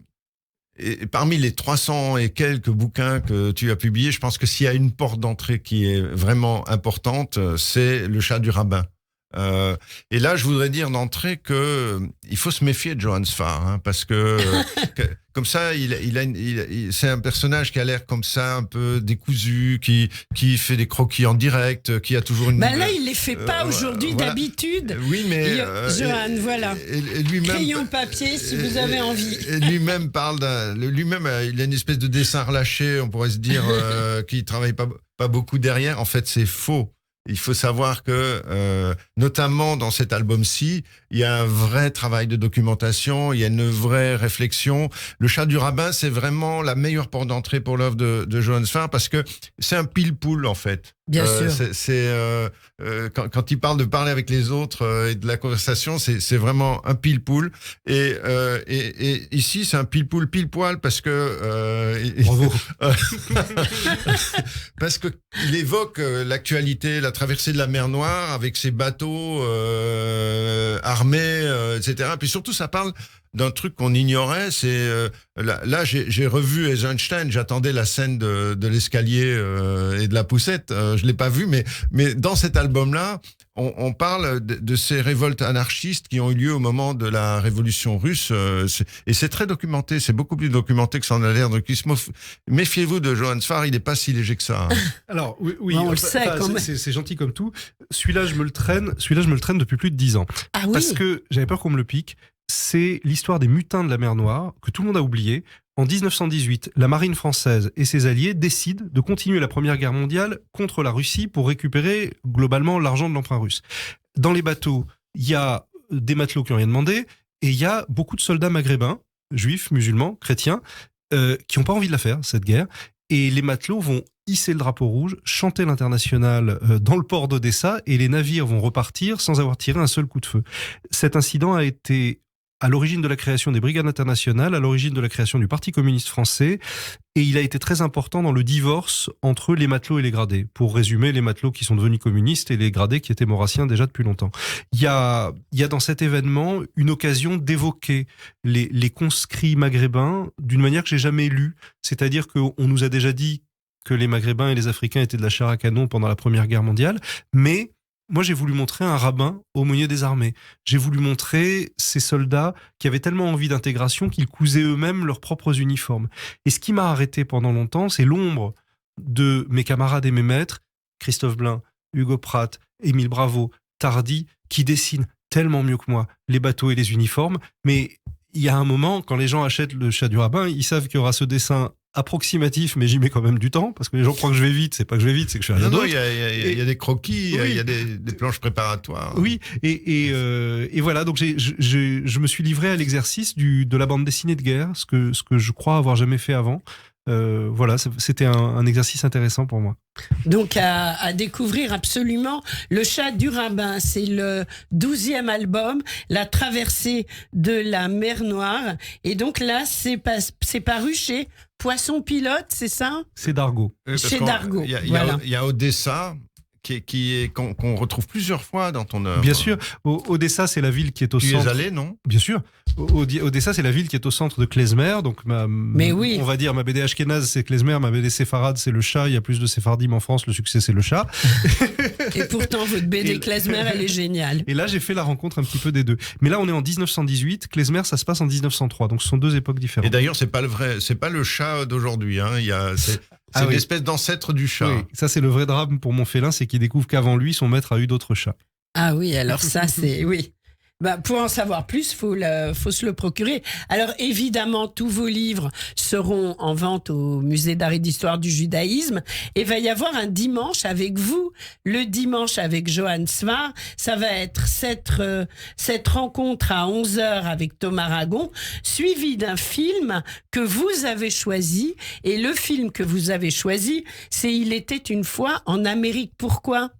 parmi les 300 et quelques bouquins que tu as publiés, je pense que s'il y a une porte d'entrée qui est vraiment importante, c'est le Chat du rabbin. Et là, je voudrais dire d'entrée que il faut se méfier de Johan Sfar, parce que comme ça, c'est un personnage qui a l'air comme ça, un peu décousu, qui fait des croquis en direct, qui a toujours une. Là, il les fait pas aujourd'hui d'habitude. Oui, mais Johan, voilà. Et lui-même, crayon papier, si vous avez envie. Et lui-même lui-même, il a une espèce de dessin relâché, on pourrait se dire, qu'il travaille pas beaucoup derrière. En fait, c'est faux. Il faut savoir que, notamment dans cet album-ci, il y a un vrai travail de documentation, il y a une vraie réflexion. Le Chat du rabbin, c'est vraiment la meilleure porte d'entrée pour l'œuvre de Johan Sfar parce que c'est un pile-poule, en fait. Bien sûr. Quand il parle de parler avec les autres et de la conversation, c'est vraiment un pile-poule. Et ici, c'est un pile-poule pile-poil parce que... Bravo. Parce qu'il évoque l'actualité, la traversée de la mer Noire avec ses bateaux armés, etc. Puis surtout, ça parle d'un truc qu'on ignorait, c'est là j'ai revu Eisenstein, j'attendais la scène de l'escalier et de la poussette, je l'ai pas vu, mais dans cet album-là, on parle de ces révoltes anarchistes qui ont eu lieu au moment de la révolution russe, et c'est très documenté, c'est beaucoup plus documenté que ça en a l'air. Donc méfiez-vous de Johan Sfar, il n'est pas si léger que ça. Alors oui, on le sait quand même. C'est gentil comme tout. Celui-là, je me le traîne depuis plus de 10 ans. Ah oui. Parce que j'avais peur qu'on me le pique. C'est l'histoire des mutins de la mer Noire, que tout le monde a oublié. En 1918, la marine française et ses alliés décident de continuer la Première Guerre mondiale contre la Russie pour récupérer globalement l'argent de l'emprunt russe. Dans les bateaux, il y a des matelots qui n'ont rien demandé, et il y a beaucoup de soldats maghrébins, juifs, musulmans, chrétiens, qui n'ont pas envie de la faire, cette guerre. Et les matelots vont hisser le drapeau rouge, chanter l'Internationale dans le port d'Odessa, et les navires vont repartir sans avoir tiré un seul coup de feu. Cet incident a été à l'origine de la création des Brigades internationales, à l'origine de la création du Parti communiste français, et il a été très important dans le divorce entre les matelots et les gradés. Pour résumer, les matelots qui sont devenus communistes et les gradés qui étaient maurassiens déjà depuis longtemps. Il y a dans cet événement une occasion d'évoquer les conscrits maghrébins d'une manière que j'ai jamais lue. C'est-à-dire qu'on nous a déjà dit que les Maghrébins et les Africains étaient de la chair à canon pendant la Première Guerre mondiale, mais moi, j'ai voulu montrer un rabbin aumônier des armées. J'ai voulu montrer ces soldats qui avaient tellement envie d'intégration qu'ils cousaient eux-mêmes leurs propres uniformes. Et ce qui m'a arrêté pendant longtemps, c'est l'ombre de mes camarades et mes maîtres, Christophe Blain, Hugo Pratt, Émile Bravo, Tardy, qui dessinent tellement mieux que moi les bateaux et les uniformes. Mais il y a un moment, quand les gens achètent le chat du rabbin, ils savent qu'il y aura ce dessin approximatif, mais j'y mets quand même du temps, parce que les gens croient que je vais vite, c'est pas que je vais vite, c'est que je fais rien d'autre. Il y a des croquis, oui. Il y a des planches préparatoires. Oui, et voilà, donc je me suis livré à l'exercice de la bande dessinée de guerre, ce que je crois avoir jamais fait avant. Voilà, c'était un exercice intéressant pour moi. Donc à découvrir absolument Le Chat du Rabbin, c'est le 12e album, La Traversée de la Mer Noire, et donc là c'est paru chez Poisson Pilote, c'est ça ? C'est Dargaud. Chez Dargaud. Il y a Odessa qu'on retrouve plusieurs fois dans ton œuvre. Bien sûr, Odessa c'est la ville qui est au centre. Tu es allé, non ? Bien sûr. Odessa c'est la ville qui est au centre de klezmer, donc oui. On va dire ma BD ashkénaze c'est klezmer, ma BD séfarade c'est le chat. Il y a plus de séfardim en France, le succès c'est le chat. Et pourtant votre BD klezmer elle est géniale. Et là j'ai fait la rencontre un petit peu des deux. Mais là on est en 1918, klezmer ça se passe en 1903, donc ce sont deux époques différentes. Et d'ailleurs c'est pas le chat d'aujourd'hui. Hein. C'est une espèce d'ancêtre du chat. Oui, ça c'est le vrai drame pour mon félin, c'est qu'il découvre qu'avant lui, son maître a eu d'autres chats. Ah oui, alors ça c'est... oui. Pour en savoir plus, faut se le procurer. Alors évidemment, tous vos livres seront en vente au Musée d'art et d'histoire du judaïsme. Et il va y avoir un dimanche avec vous, le dimanche avec Johann Sfar. Ça va être cette rencontre à 11h avec Thomas Ragon, suivi d'un film que vous avez choisi. Et le film que vous avez choisi, c'est Il était une fois en Amérique. Pourquoi ?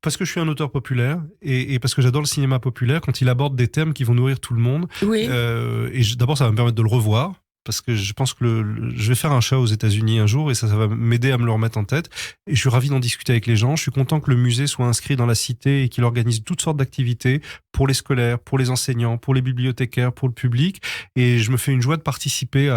Parce que je suis un auteur populaire et parce que j'adore le cinéma populaire quand il aborde des thèmes qui vont nourrir tout le monde. Oui. D'abord, ça va me permettre de le revoir. Parce que je pense que je vais faire un chat aux États-Unis un jour et ça va m'aider à me le remettre en tête. Et je suis ravi d'en discuter avec les gens. Je suis content que le musée soit inscrit dans la cité et qu'il organise toutes sortes d'activités pour les scolaires, pour les enseignants, pour les bibliothécaires, pour le public. Et je me fais une joie de participer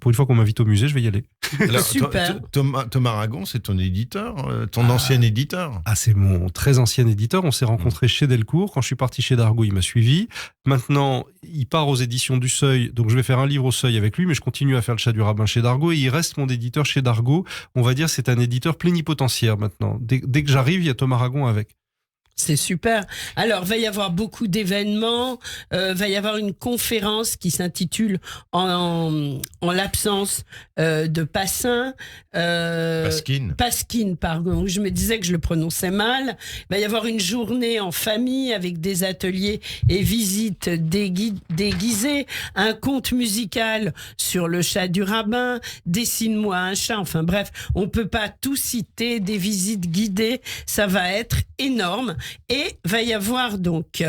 pour une fois qu'on m'invite au musée, je vais y aller. Alors, super. Thomas Ragon, c'est ton éditeur, ton ancien éditeur. Ah, c'est mon très ancien éditeur. On s'est rencontrés chez Delcourt. Quand je suis parti chez Dargaud, il m'a suivi. Maintenant, il part aux éditions du Seuil. Donc, je vais faire un livre au Seuil avec lui, mais je continue à faire le chat du rabbin chez Dargaud et il reste mon éditeur chez Dargaud. On va dire c'est un éditeur plénipotentiaire maintenant. Dès que j'arrive, il y a Thomas Ragon avec. C'est super. Alors, va y avoir beaucoup d'événements. Va y avoir une conférence qui s'intitule en l'absence de Passin. Pasquine, pardon. Je me disais que je le prononçais mal. Va y avoir une journée en famille avec des ateliers et visites déguisées. Un conte musical sur le chat du rabbin. Dessine-moi un chat. Enfin bref, on peut pas tout citer. Des visites guidées. Ça va être énorme. Et va y avoir donc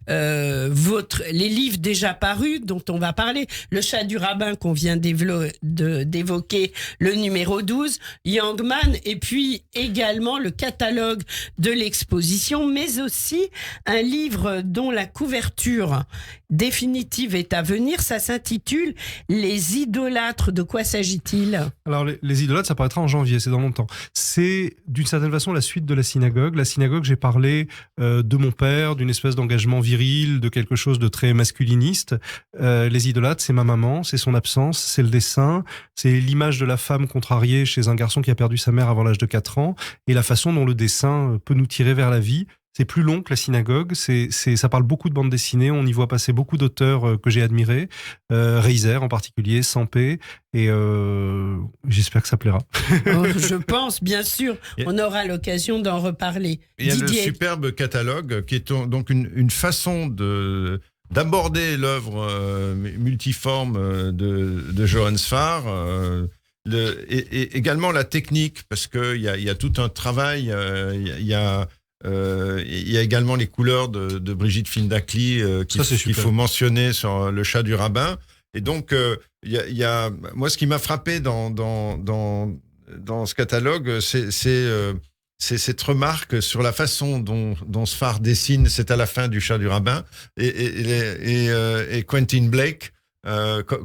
les livres déjà parus dont on va parler. Le chat du rabbin qu'on vient d'évoquer, le numéro 12, Young Man, et puis également le catalogue de l'exposition, mais aussi un livre dont la couverture définitive est à venir. Ça s'intitule Les idolâtres. De quoi s'agit-il ? Alors les idolâtres, ça paraîtra en janvier, c'est dans longtemps. C'est d'une certaine façon la suite de la synagogue. La synagogue, j'ai parlé de mon père, d'une espèce d'engagement viril, de quelque chose de très masculiniste. Les idolâtres, c'est ma maman, c'est son absence, c'est le dessin, c'est l'image de la femme contrariée chez un garçon qui a perdu sa mère avant l'âge de 4 ans, et la façon dont le dessin peut nous tirer vers la vie. C'est plus long que la synagogue, ça parle beaucoup de bande dessinée, on y voit passer beaucoup d'auteurs que j'ai admirés, Reiser en particulier, Sampé, et j'espère que ça plaira. Je pense, bien sûr, on aura l'occasion d'en reparler. Il y a le superbe catalogue qui est donc une façon d'aborder l'œuvre multiforme de Johann Sfar, et également la technique, parce qu'il y a tout un travail, il y a il y a également les couleurs de Brigitte Findakli qu'il faut mentionner sur Le chat du rabbin. Et donc, il y a moi, ce qui m'a frappé dans ce catalogue, c'est cette remarque sur la façon dont Sfar dessine. C'est à la fin du chat du rabbin. Et Quentin Blake,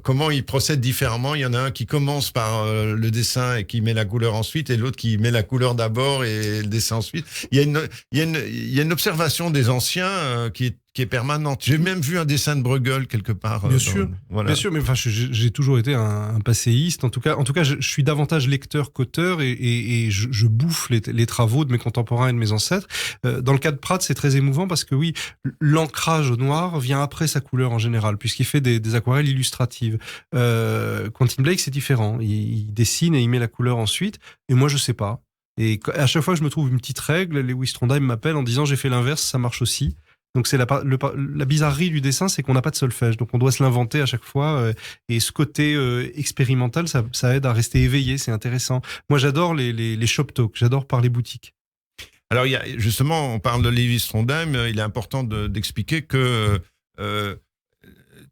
comment il procède différemment. Il y en a un qui commence par le dessin et qui met la couleur ensuite, et l'autre qui met la couleur d'abord et le dessin ensuite. Il y a une observation des anciens qui est permanente. J'ai même vu un dessin de Bruegel quelque part. Bien sûr, bien sûr, mais enfin, j'ai toujours été un passéiste. En tout cas, je suis davantage lecteur qu'auteur, et je bouffe les travaux de mes contemporains et de mes ancêtres. Dans le cas de Pratt, c'est très émouvant parce que oui, l'ancrage au noir vient après sa couleur en général, puisqu'il fait des aquarelles illustratives. Quentin Blake, c'est différent. Il dessine et il met la couleur ensuite. Et moi, je sais pas. Et à chaque fois que je me trouve une petite règle, Lewis Trondheim m'appelle en disant j'ai fait l'inverse, ça marche aussi. Donc c'est la bizarrerie du dessin, c'est qu'on n'a pas de solfège, donc on doit se l'inventer à chaque fois. Et ce côté expérimental, ça aide à rester éveillé, c'est intéressant. Moi, j'adore les shop talks, j'adore parler boutique. Alors, justement, on parle de Lewis Trondheim. Il est important d'expliquer que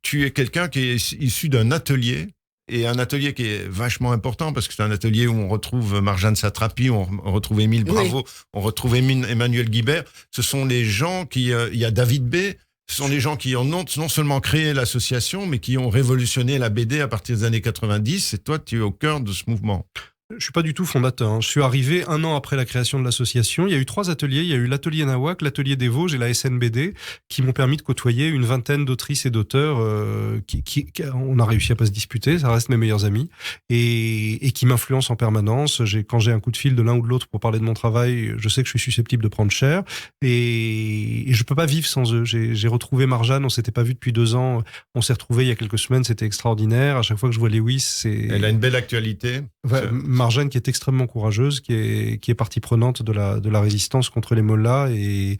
tu es quelqu'un qui est issu d'un atelier. Et un atelier qui est vachement important parce que c'est un atelier où on retrouve Marjane Satrapi, on retrouve Émile Bravo, on retrouve Emmanuel Guibert. Ce sont les gens il y a David B. Ce sont les gens qui ont non seulement créé l'association, mais qui ont révolutionné la BD à partir des années 90. Et toi, tu es au cœur de ce mouvement. Je suis pas du tout fondateur. Je suis arrivé 1 an après la création de l'association. Il y a eu 3 ateliers. Il y a eu l'atelier Nawak, l'atelier des Vosges et la SNBD qui m'ont permis de côtoyer une vingtaine d'autrices et d'auteurs on a réussi à pas se disputer. Ça reste mes meilleurs amis et qui m'influencent en permanence. Quand j'ai un coup de fil de l'un ou de l'autre pour parler de mon travail, je sais que je suis susceptible de prendre cher et je peux pas vivre sans eux. J'ai retrouvé Marjane. On s'était pas vu depuis 2 ans. On s'est retrouvés il y a quelques semaines. C'était extraordinaire. À chaque fois que je vois Lewis, elle a une belle actualité. Marjane qui est extrêmement courageuse, qui est partie prenante de la résistance contre les mollahs et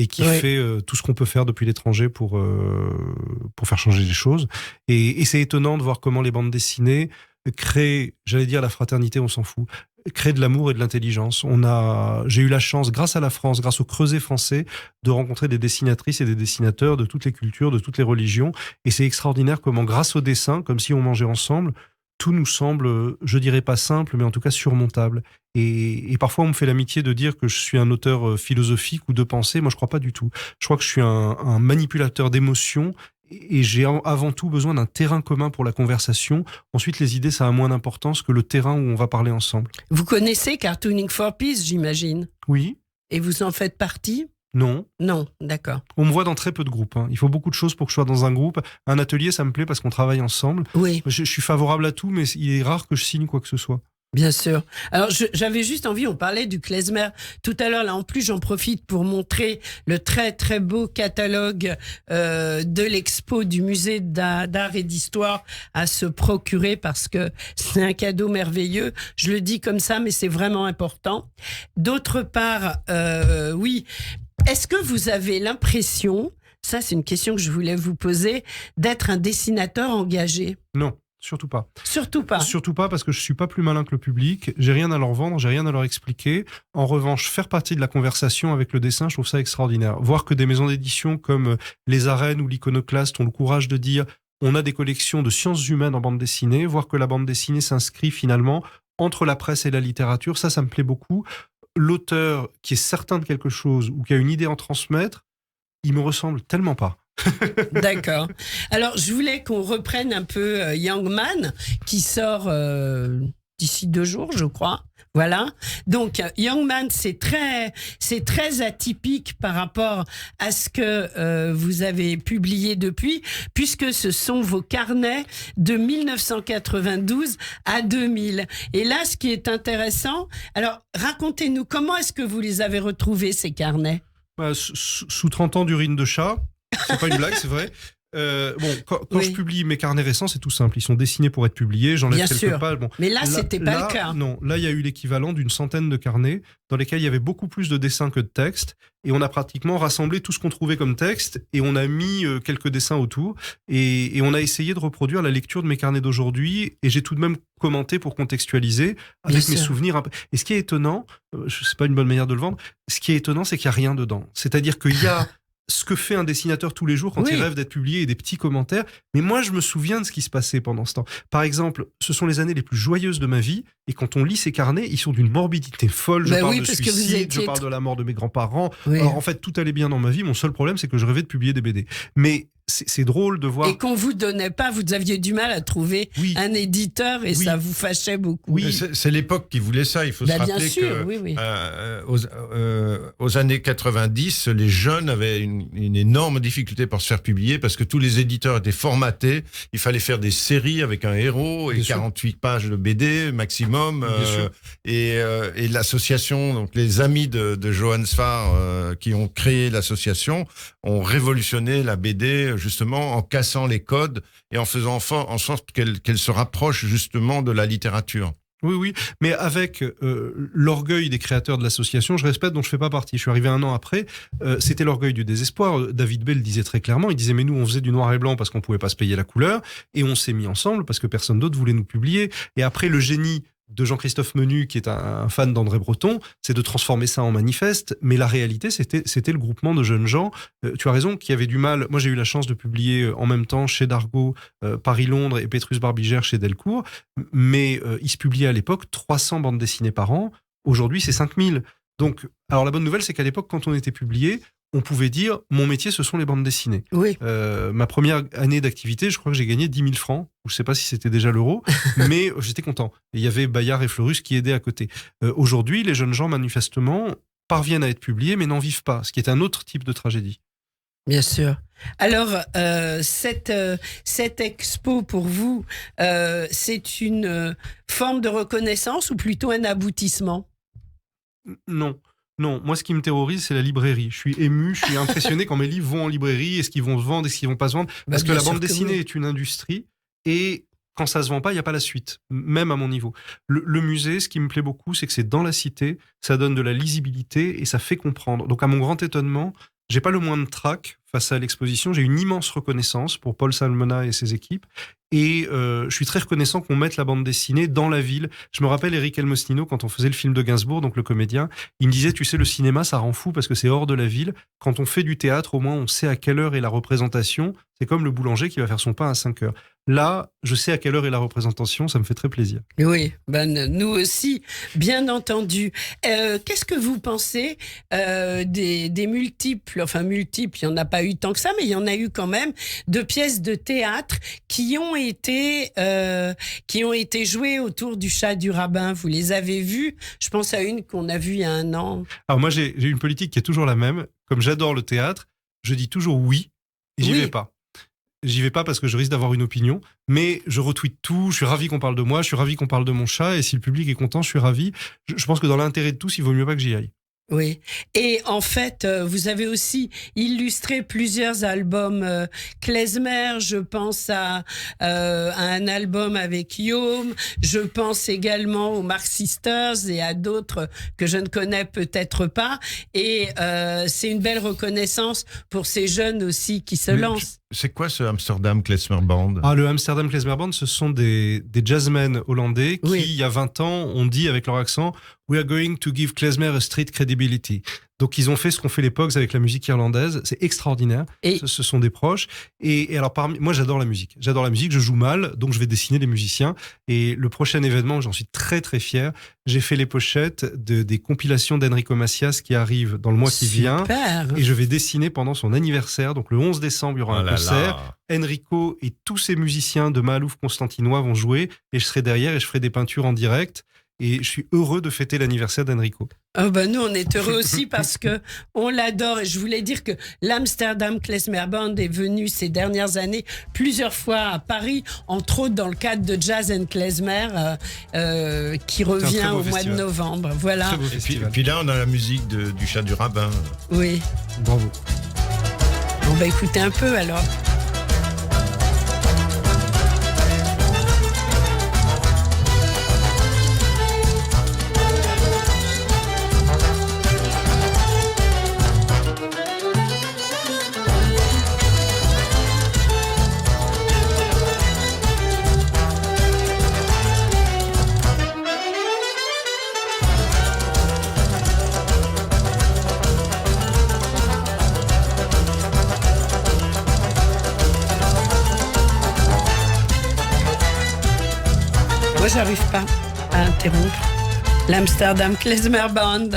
qui fait tout ce qu'on peut faire depuis l'étranger pour faire changer les choses. Et c'est étonnant de voir comment les bandes dessinées créent, j'allais dire la fraternité, on s'en fout, créent de l'amour et de l'intelligence. J'ai eu la chance, grâce à la France, grâce au Creuset français, de rencontrer des dessinatrices et des dessinateurs de toutes les cultures, de toutes les religions. Et c'est extraordinaire comment, grâce au dessin, comme si on mangeait ensemble, tout nous semble, je dirais pas simple, mais en tout cas surmontable. Et parfois, on me fait l'amitié de dire que je suis un auteur philosophique ou de pensée. Moi, je crois pas du tout. Je crois que je suis un manipulateur d'émotions et j'ai avant tout besoin d'un terrain commun pour la conversation. Ensuite, les idées, ça a moins d'importance que le terrain où on va parler ensemble. Vous connaissez Cartooning for Peace, j'imagine ? Oui. Et vous en faites partie ? Non. Non, d'accord. On me voit dans très peu de groupes. Il faut beaucoup de choses pour que je sois dans un groupe. Un atelier, ça me plaît parce qu'on travaille ensemble. Oui. Je suis favorable à tout, mais il est rare que je signe quoi que ce soit. Bien sûr. Alors, j'avais juste envie, on parlait du klezmer tout à l'heure. Là, en plus, j'en profite pour montrer le très, très beau catalogue de l'expo du musée d'art et d'histoire à se procurer parce que c'est un cadeau merveilleux. Je le dis comme ça, mais c'est vraiment important. D'autre part, oui, est-ce que vous avez l'impression, ça c'est une question que je voulais vous poser, d'être un dessinateur engagé ? Non. Surtout pas. Surtout pas. Surtout pas parce que je suis pas plus malin que le public. J'ai rien à leur vendre, j'ai rien à leur expliquer. En revanche, faire partie de la conversation avec le dessin, je trouve ça extraordinaire. Voir que des maisons d'édition comme Les Arènes ou l'Iconoclaste ont le courage de dire on a des collections de sciences humaines en bande dessinée, voir que la bande dessinée s'inscrit finalement entre la presse et la littérature, ça me plaît beaucoup. L'auteur qui est certain de quelque chose ou qui a une idée à en transmettre, il me ressemble tellement pas. D'accord. Alors, je voulais qu'on reprenne un peu Young Man, qui sort d'ici 2 jours, je crois. Voilà. Donc, Young Man, c'est très atypique par rapport à ce que vous avez publié depuis, puisque ce sont vos carnets de 1992 à 2000. Et là, ce qui est intéressant, alors, racontez-nous, comment est-ce que vous les avez retrouvés, ces carnets ? Sous 30 ans d'urine de chat. C'est pas une blague, c'est vrai. Quand je publie mes carnets récents, c'est tout simple. Ils sont dessinés pour être publiés. J'enlève quelques pages. Bon. Mais là, c'était pas le cas. Non, là, il y a eu l'équivalent d'une centaine de carnets dans lesquels il y avait beaucoup plus de dessins que de textes. Et on a pratiquement rassemblé tout ce qu'on trouvait comme texte et on a mis quelques dessins autour. Et on a essayé de reproduire la lecture de mes carnets d'aujourd'hui. Et j'ai tout de même commenté pour contextualiser avec mes souvenirs. Et ce qui est étonnant, c'est pas une bonne manière de le vendre, ce qui est étonnant, c'est qu'il n'y a rien dedans. C'est-à-dire qu'il y a ce que fait un dessinateur tous les jours quand il rêve d'être publié et des petits commentaires. Mais moi, je me souviens de ce qui se passait pendant ce temps. Par exemple, ce sont les années les plus joyeuses de ma vie. Et quand on lit ces carnets, ils sont d'une morbidité folle. Je parle de suicide, je parle de la mort de mes grands-parents. Alors en fait, tout allait bien dans ma vie. Mon seul problème, c'est que je rêvais de publier des BD. Mais c'est drôle de voir... Et qu'on vous donnait pas, vous aviez du mal à trouver un éditeur et ça vous fâchait beaucoup. Oui, c'est l'époque qui voulait ça. Il faut se rappeler aux années 90, les jeunes avaient une énorme difficulté pour se faire publier parce que tous les éditeurs étaient formatés. Il fallait faire des séries avec un héros et 48 pages de BD maximum. Et l'association, donc les amis de Johann Sfar qui ont créé l'association, ont révolutionné la BD justement en cassant les codes et en faisant en sorte qu'elle se rapproche justement de la littérature. Oui, mais avec l'orgueil des créateurs de l'association, je répète, dont je fais pas partie. Je suis arrivé un an après, c'était l'orgueil du désespoir. David Bell disait très clairement, il disait mais nous on faisait du noir et blanc parce qu'on pouvait pas se payer la couleur et on s'est mis ensemble parce que personne d'autre voulait nous publier. Et après le génie de Jean-Christophe Menu, qui est un fan d'André Breton, c'est de transformer ça en manifeste. Mais la réalité, c'était le groupement de jeunes gens. Tu as raison, qui avaient du mal. Moi, j'ai eu la chance de publier en même temps chez Dargaud, Paris-Londres et Pétrus Barbigère chez Delcourt. Mais ils se publiaient à l'époque 300 bandes dessinées par an. Aujourd'hui, c'est 5000. Donc, alors la bonne nouvelle, c'est qu'à l'époque, quand on était publié, on pouvait dire mon métier, ce sont les bandes dessinées. Oui. Ma première année d'activité, je crois que j'ai gagné 10 000 francs. Je ne sais pas si c'était déjà l'euro, mais j'étais content. Et il y avait Bayard et Fleurus qui aidaient à côté. Aujourd'hui, les jeunes gens, manifestement, parviennent à être publiés, mais n'en vivent pas, ce qui est un autre type de tragédie. Bien sûr. Alors, cette expo, pour vous, c'est une forme de reconnaissance ou plutôt un aboutissement ? Non, moi ce qui me terrorise, c'est la librairie. Je suis ému, je suis impressionné quand mes livres vont en librairie, est-ce qu'ils vont se vendre, est-ce qu'ils vont pas se vendre, parce que la bande dessinée est une industrie et quand ça se vend pas, il n'y a pas la suite, même à mon niveau. Le musée, ce qui me plaît beaucoup, c'est que c'est dans la cité, ça donne de la lisibilité et ça fait comprendre. Donc à mon grand étonnement, j'ai pas le moindre trac face à l'exposition, j'ai une immense reconnaissance pour Paul Salmona et ses équipes. Et je suis très reconnaissant qu'on mette la bande dessinée dans la ville. Je me rappelle Eric Elmostino, quand on faisait le film de Gainsbourg, donc le comédien, il me disait, tu sais, le cinéma, ça rend fou parce que c'est hors de la ville. Quand on fait du théâtre, au moins, on sait à quelle heure est la représentation. C'est comme le boulanger qui va faire son pain à 5 heures. Là, je sais à quelle heure est la représentation, ça me fait très plaisir. Oui, nous aussi, bien entendu. Qu'est-ce que vous pensez des multiples, il n'y en a pas eu tant que ça, mais il y en a eu quand même, de pièces de théâtre qui ont été jouées autour du chat du rabbin. Vous les avez vues ? Je pense à une qu'on a vue il y a un an. Alors moi, j'ai une politique qui est toujours la même. Comme j'adore le théâtre, je dis toujours oui et j'y vais pas. J'y vais pas parce que je risque d'avoir une opinion, mais je retweete tout, je suis ravi qu'on parle de moi, je suis ravi qu'on parle de mon chat, et si le public est content, je suis ravi. Je pense que dans l'intérêt de tous, il vaut mieux pas que j'y aille. Oui, et en fait, vous avez aussi illustré plusieurs albums klezmer. Je pense à un album avec Yom, je pense également aux Marx Sisters et à d'autres que je ne connais peut-être pas. Et c'est une belle reconnaissance pour ces jeunes aussi qui se lancent. C'est quoi ce Amsterdam Klezmer Band ? Le Amsterdam Klezmer Band, ce sont des jazzmen hollandais qui, il y a 20 ans, ont dit avec leur accent « We are going to give klezmer a street credibility ». Donc, ils ont fait ce qu'ont fait les Pogues avec la musique irlandaise. C'est extraordinaire. Ce sont des proches. Et alors, moi, j'adore la musique. Je joue mal, donc je vais dessiner les musiciens. Et le prochain événement, j'en suis très, très fier. J'ai fait les pochettes des compilations d'Enrico Macias qui arrivent dans le mois qui vient. Et je vais dessiner pendant son anniversaire. Donc, le 11 décembre, il y aura un concert. Enrico et tous ses musiciens de Mahalouf constantinois vont jouer. Et je serai derrière et je ferai des peintures en direct. Et je suis heureux de fêter l'anniversaire d'Enrico. Nous, on est heureux aussi parce que on l'adore. Et je voulais dire que l'Amsterdam Klezmer Band est venu ces dernières années plusieurs fois à Paris, entre autres dans le cadre de Jazz and Klezmer qui revient au mois de novembre. Voilà. Et puis là, on a la musique du chat du rabbin. Oui. Bravo. On va écouter un peu alors. Moi, j'arrive pas à interrompre l'Amsterdam Klezmer Band.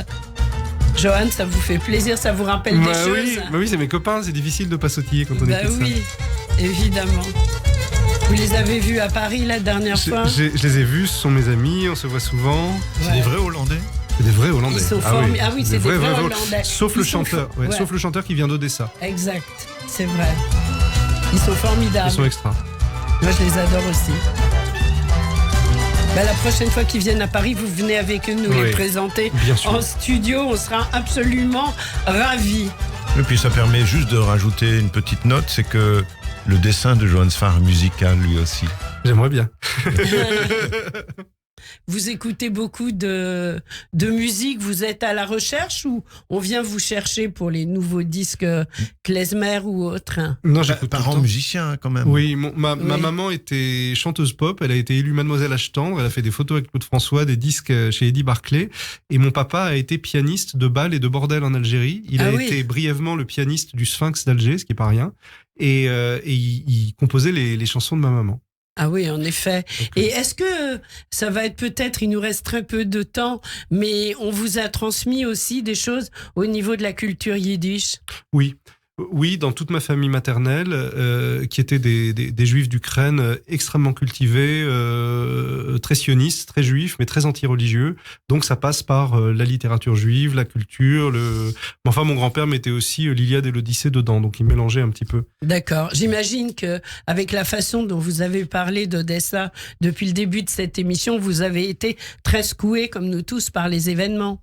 Johan, ça vous fait plaisir, ça vous rappelle des choses? Oui, c'est mes copains, c'est difficile de pas sautiller quand on écoute ça. Oui, évidemment. Vous les avez vus à Paris la dernière fois? Je les ai vus, ce sont mes amis, on se voit souvent. C'est des vrais Hollandais? C'est des vrais Hollandais. Ils sont c'est des vrais Hollandais. Sauf le chanteur, sauf le chanteur qui vient d'Odessa. Exact, c'est vrai. Ils sont formidables. Ils sont extra. Moi, je les adore aussi. La prochaine fois qu'ils viennent à Paris, vous venez avec eux nous les présenter en studio. On sera absolument ravis. Et puis ça permet juste de rajouter une petite note, c'est que le dessin de Johan Sfar est musical lui aussi. J'aimerais bien. Vous écoutez beaucoup de musique, vous êtes à la recherche ou on vient vous chercher pour les nouveaux disques klezmer ou autres? Non, j'écoute parents musiciens quand même. Oui, ma maman était chanteuse pop, elle a été élue Mademoiselle H-Tendre, elle a fait des photos avec Claude François, des disques chez Eddie Barclay, et mon papa a été pianiste de bal et de bordel en Algérie. Il a été brièvement le pianiste du Sphinx d'Alger, ce qui est pas rien, et il composait les chansons de ma maman. Ah oui, en effet. Okay. Et est-ce que ça va être peut-être, il nous reste très peu de temps, mais on vous a transmis aussi des choses au niveau de la culture yiddish? Oui, dans toute ma famille maternelle, qui étaient des juifs d'Ukraine extrêmement cultivés, très sionistes, très juifs, mais très anti-religieux. Donc ça passe par la littérature juive, la culture. Enfin, mon grand-père mettait aussi l'Iliade et l'Odyssée dedans, donc il mélangeait un petit peu. D'accord. J'imagine que avec la façon dont vous avez parlé d'Odessa depuis le début de cette émission, vous avez été très secoué, comme nous tous, par les événements.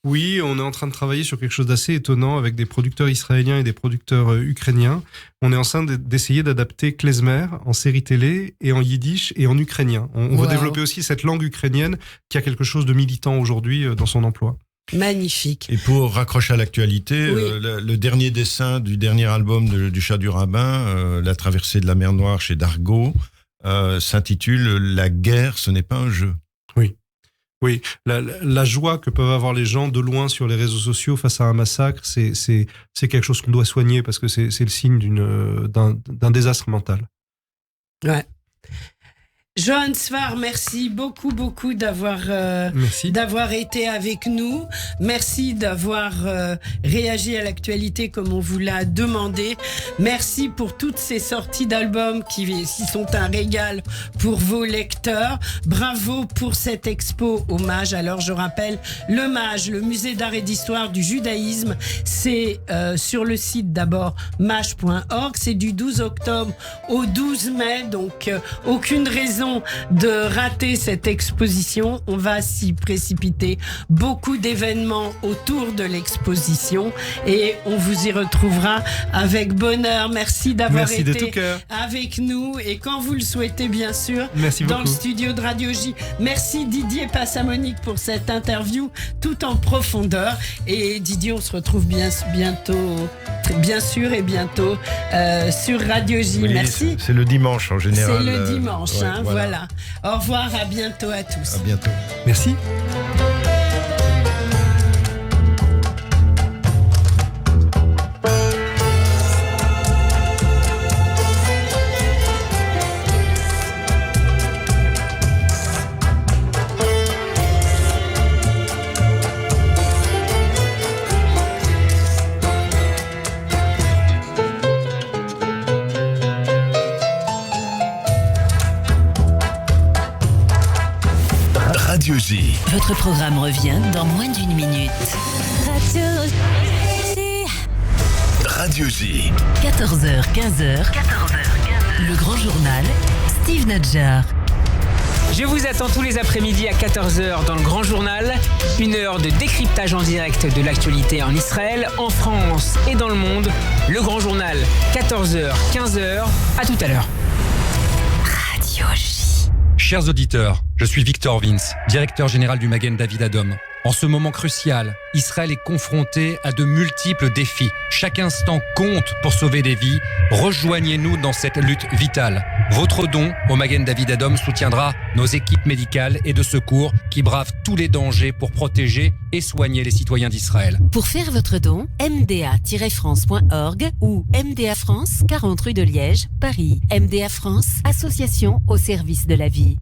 Oui, on est en train de travailler sur quelque chose d'assez étonnant avec des producteurs israéliens et des producteurs ukrainiens. On est en train d'essayer d'adapter klezmer en série télé et en yiddish et en ukrainien. On veut développer aussi cette langue ukrainienne qui a quelque chose de militant aujourd'hui dans son emploi. Magnifique. Et pour raccrocher à l'actualité, le dernier dessin du dernier album du Chat du Rabbin, La traversée de la mer Noire chez Dargaud, s'intitule « La guerre, ce n'est pas un jeu ». Oui, la joie que peuvent avoir les gens de loin sur les réseaux sociaux face à un massacre, c'est quelque chose qu'on doit soigner parce que c'est le signe d'un désastre mental. Ouais. Johan Sfar, merci beaucoup d'avoir été avec nous. Merci d'avoir réagi à l'actualité comme on vous l'a demandé. Merci pour toutes ces sorties d'albums qui sont un régal pour vos lecteurs. Bravo pour cette expo hommage. Alors je rappelle, le MAJ, le Musée d'art et d'histoire du judaïsme, c'est sur le site d'abord maj.org. C'est du 12 octobre au 12 mai, donc aucune raison de rater cette exposition. On va s'y précipiter. Beaucoup d'événements autour de l'exposition et on vous y retrouvera avec bonheur. Merci d'avoir été avec nous et quand vous le souhaitez, bien sûr, dans le studio de Radio J. Merci Didier Passamonique pour cette interview tout en profondeur. Et Didier, on se retrouve bientôt, bien sûr, et bientôt sur Radio J. Merci. C'est le dimanche en général. C'est le dimanche, voilà. Au revoir, à bientôt à tous. À bientôt. Merci. Radio J. Votre programme revient dans moins d'une minute. Radio J. 14h, 15h. Le grand journal, Steve Nadjar. Je vous attends tous les après-midi à 14h dans le Grand Journal. Une heure de décryptage en direct de l'actualité en Israël, en France et dans le monde. Le Grand Journal, 14h, 15h. À tout à l'heure. Radio J. Chers auditeurs, je suis Victor Vince, directeur général du Magen David Adom. En ce moment crucial, Israël est confronté à de multiples défis. Chaque instant compte pour sauver des vies. Rejoignez-nous dans cette lutte vitale. Votre don au Magen David Adom soutiendra nos équipes médicales et de secours qui bravent tous les dangers pour protéger et soigner les citoyens d'Israël. Pour faire votre don, mda-france.org ou MDA France, 40 rue de Liège, Paris. MDA France, association au service de la vie.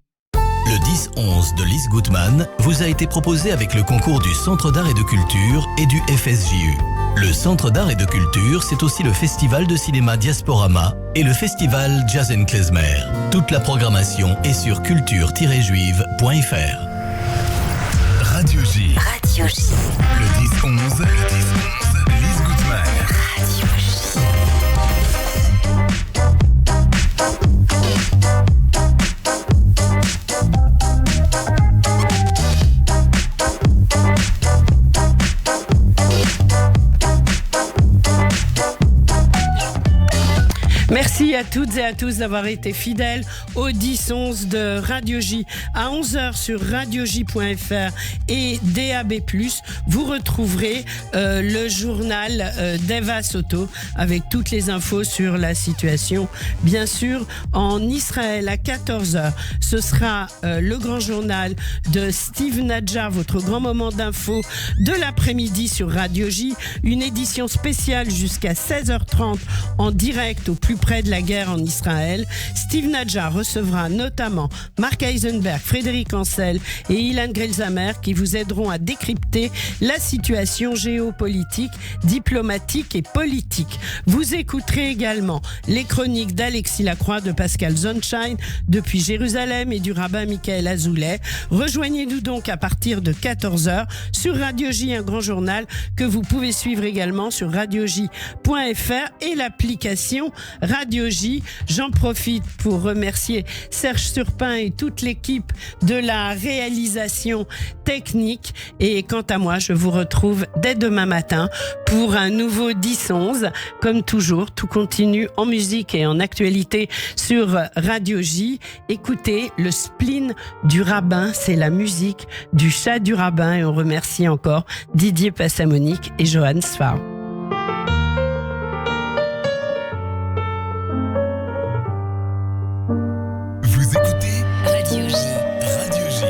Le 10-11 de Lise Gutmann vous a été proposé avec le concours du Centre d'art et de culture et du FSJU. Le Centre d'art et de culture, c'est aussi le Festival de cinéma Diasporama et le Festival Jazz & Klezmer. Toute la programmation est sur culture-juive.fr. Radio J. Radio J. Le 10-11, Lise Gutmann. Radio J. Merci à toutes et à tous d'avoir été fidèles au 10-11 de Radio J. À 11h sur radioj.fr et DAB+, vous retrouverez le journal d'Eva Soto avec toutes les infos sur la situation, bien sûr, en Israël. À 14h, ce sera le grand journal de Steve Nadjar, votre grand moment d'info de l'après-midi sur Radio J. Une édition spéciale jusqu'à 16h30 en direct au plus près de la guerre en Israël. Steve Nadjar recevra notamment Mark Eisenberg, Frédéric Ancel et Ilan Grelzamer qui vous aideront à décrypter la situation géopolitique, diplomatique et politique. Vous écouterez également les chroniques d'Alexis Lacroix, de Pascal Zonshine depuis Jérusalem et du rabbin Michael Azoulay. Rejoignez-nous donc à partir de 14h sur Radio J, un grand journal que vous pouvez suivre également sur radioj.fr et l'application Radio J. J'en profite pour remercier Serge Surpin et toute l'équipe de la réalisation technique. Et quant à moi, je vous retrouve dès demain matin pour un nouveau 10-11. Comme toujours, tout continue en musique et en actualité sur Radio J. Écoutez le spleen du rabbin, c'est la musique du chat du rabbin. Et on remercie encore Didier Passamonique et Johan Sfar. Vous écoutez Radio J. Radio J.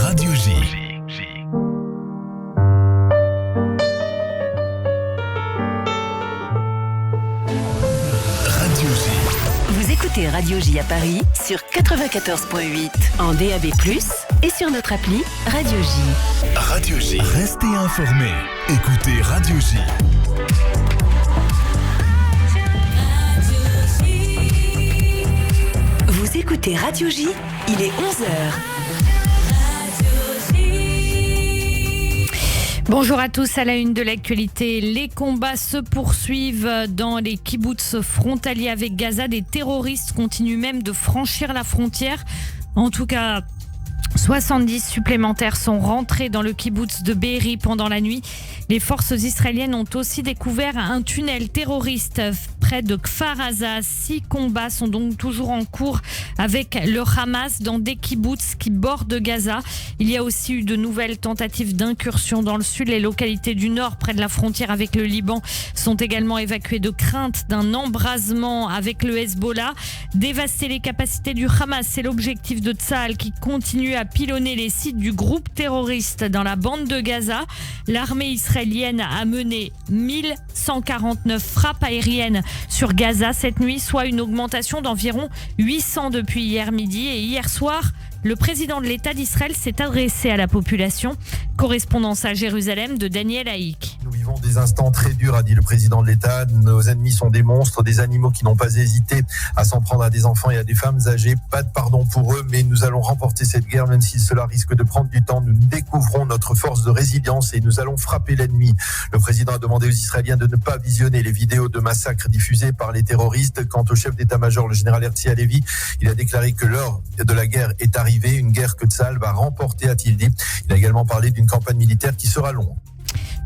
Radio J. Radio J. Vous écoutez Radio J à Paris sur 94.8 en DAB+, et sur notre appli Radio J. Radio J. Restez informés. Écoutez Radio J. Vous écoutez Radio J, il est 11h. Bonjour à tous, à la une de l'actualité. Les combats se poursuivent dans les kibboutz frontaliers avec Gaza. Des terroristes continuent même de franchir la frontière. En tout cas, 70 supplémentaires sont rentrés dans le kibboutz de Be'eri pendant la nuit. Les forces israéliennes ont aussi découvert un tunnel terroriste près de Kfar Aza. 6 combats sont donc toujours en cours avec le Hamas dans des kibboutz qui bordent Gaza. Il y a aussi eu de nouvelles tentatives d'incursion dans le sud. Les localités du nord, près de la frontière avec le Liban, sont également évacuées de crainte d'un embrasement avec le Hezbollah. Dévaster les capacités du Hamas, c'est l'objectif de Tsahal qui continue à pilonner les sites du groupe terroriste dans la bande de Gaza. L'armée israélienne a mené 1149 frappes aériennes sur Gaza cette nuit, soit une augmentation d'environ 800 depuis hier midi. Et hier soir, Le président de l'État d'Israël s'est adressé à la population. Correspondance à Jérusalem de Daniel Haïk. Nous vivons des instants très durs, a dit le président de l'État. Nos ennemis sont des monstres, des animaux qui n'ont pas hésité à s'en prendre à des enfants et à des femmes âgées. Pas de pardon pour eux, mais nous allons remporter cette guerre, même si cela risque de prendre du temps. Nous découvrons notre force de résilience et nous allons frapper l'ennemi. Le président a demandé aux Israéliens de ne pas visionner les vidéos de massacres diffusées par les terroristes. Quant au chef d'état-major, le général Herzi Halevi, il a déclaré que l'heure de la guerre est arrivée. Une guerre que Tsahal va remporter, a-t-il dit. Il a également parlé d'une campagne militaire qui sera longue.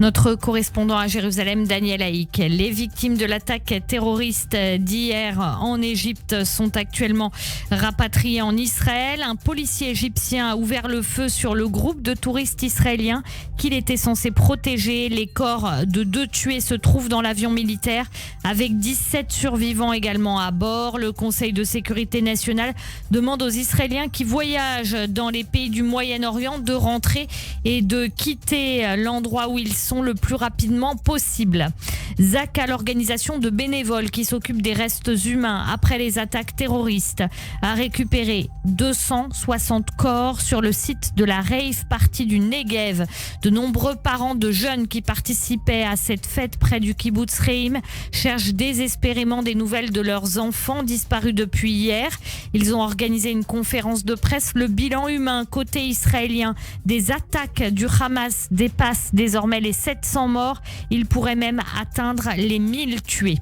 Notre correspondant à Jérusalem, Daniel Haïk. Les victimes de l'attaque terroriste d'hier en Égypte sont actuellement rapatriées en Israël. Un policier égyptien a ouvert le feu sur le groupe de touristes israéliens qu'il était censé protéger. Les corps de 2 tués se trouvent dans l'avion militaire avec 17 survivants également à bord. Le Conseil de sécurité nationale demande aux Israéliens qui voyagent dans les pays du Moyen-Orient de rentrer et de quitter l'endroit où ils sont le plus rapidement possible. Zaka, l'organisation de bénévoles qui s'occupe des restes humains après les attaques terroristes, a récupéré 260 corps sur le site de la rave party du Negev. De nombreux parents de jeunes qui participaient à cette fête près du kibbutz Reim cherchent désespérément des nouvelles de leurs enfants disparus depuis hier. Ils ont organisé une conférence de presse. Le bilan humain côté israélien des attaques du Hamas dépasse désormais les 700 morts. Il pourrait même atteindre les 1000 tués.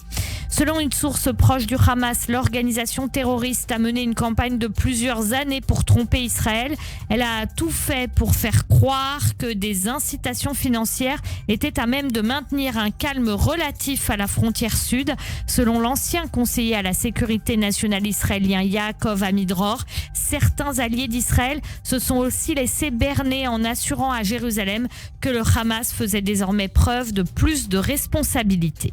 Selon une source proche du Hamas, l'organisation terroriste a mené une campagne de plusieurs années pour tromper Israël. Elle a tout fait pour faire croire que des incitations financières étaient à même de maintenir un calme relatif à la frontière sud. Selon l'ancien conseiller à la sécurité nationale israélien Yaakov Amidror, certains alliés d'Israël se sont aussi laissés berner en assurant à Jérusalem que le Hamas faisait désormais preuve de plus de responsabilité.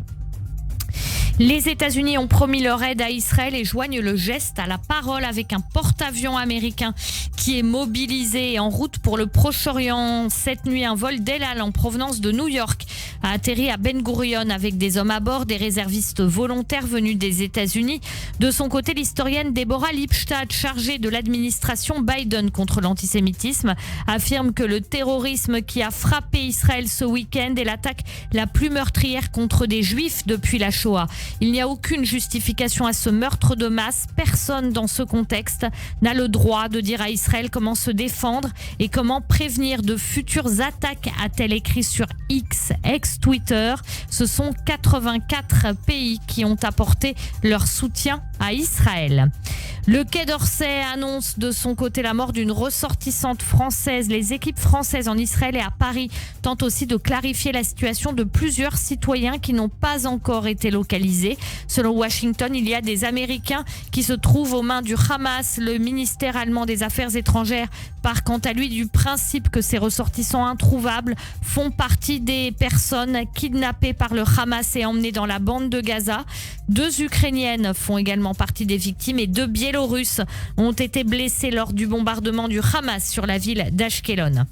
Les États-Unis ont promis leur aide à Israël et joignent le geste à la parole avec un porte-avions américain qui est mobilisé et en route pour le Proche-Orient. Cette nuit, un vol d'El Al en provenance de New York a atterri à Ben Gurion avec des hommes à bord, des réservistes volontaires venus des États-Unis. De son côté, l'historienne Deborah Lipstadt, chargée de l'administration Biden contre l'antisémitisme, affirme que le terrorisme qui a frappé Israël ce week-end est l'attaque la plus meurtrière contre des juifs depuis la Shoah. Il n'y a aucune justification à ce meurtre de masse. Personne dans ce contexte n'a le droit de dire à Israël comment se défendre et comment prévenir de futures attaques, a-t-elle écrit sur X, ex-Twitter. Ce sont 84 pays qui ont apporté leur soutien à Israël. Le Quai d'Orsay annonce de son côté la mort d'une ressortissante française. Les équipes françaises en Israël et à Paris tentent aussi de clarifier la situation de plusieurs citoyens qui n'ont pas encore été localisés. Selon Washington, il y a des Américains qui se trouvent aux mains du Hamas. Le ministère allemand des Affaires étrangères part quant à lui du principe que ces ressortissants introuvables font partie des personnes kidnappées par le Hamas et emmenées dans la bande de Gaza. 2 Ukrainiennes font également partie des victimes et 2 Biélorusses ont été blessés lors du bombardement du Hamas sur la ville d'Ashkelon.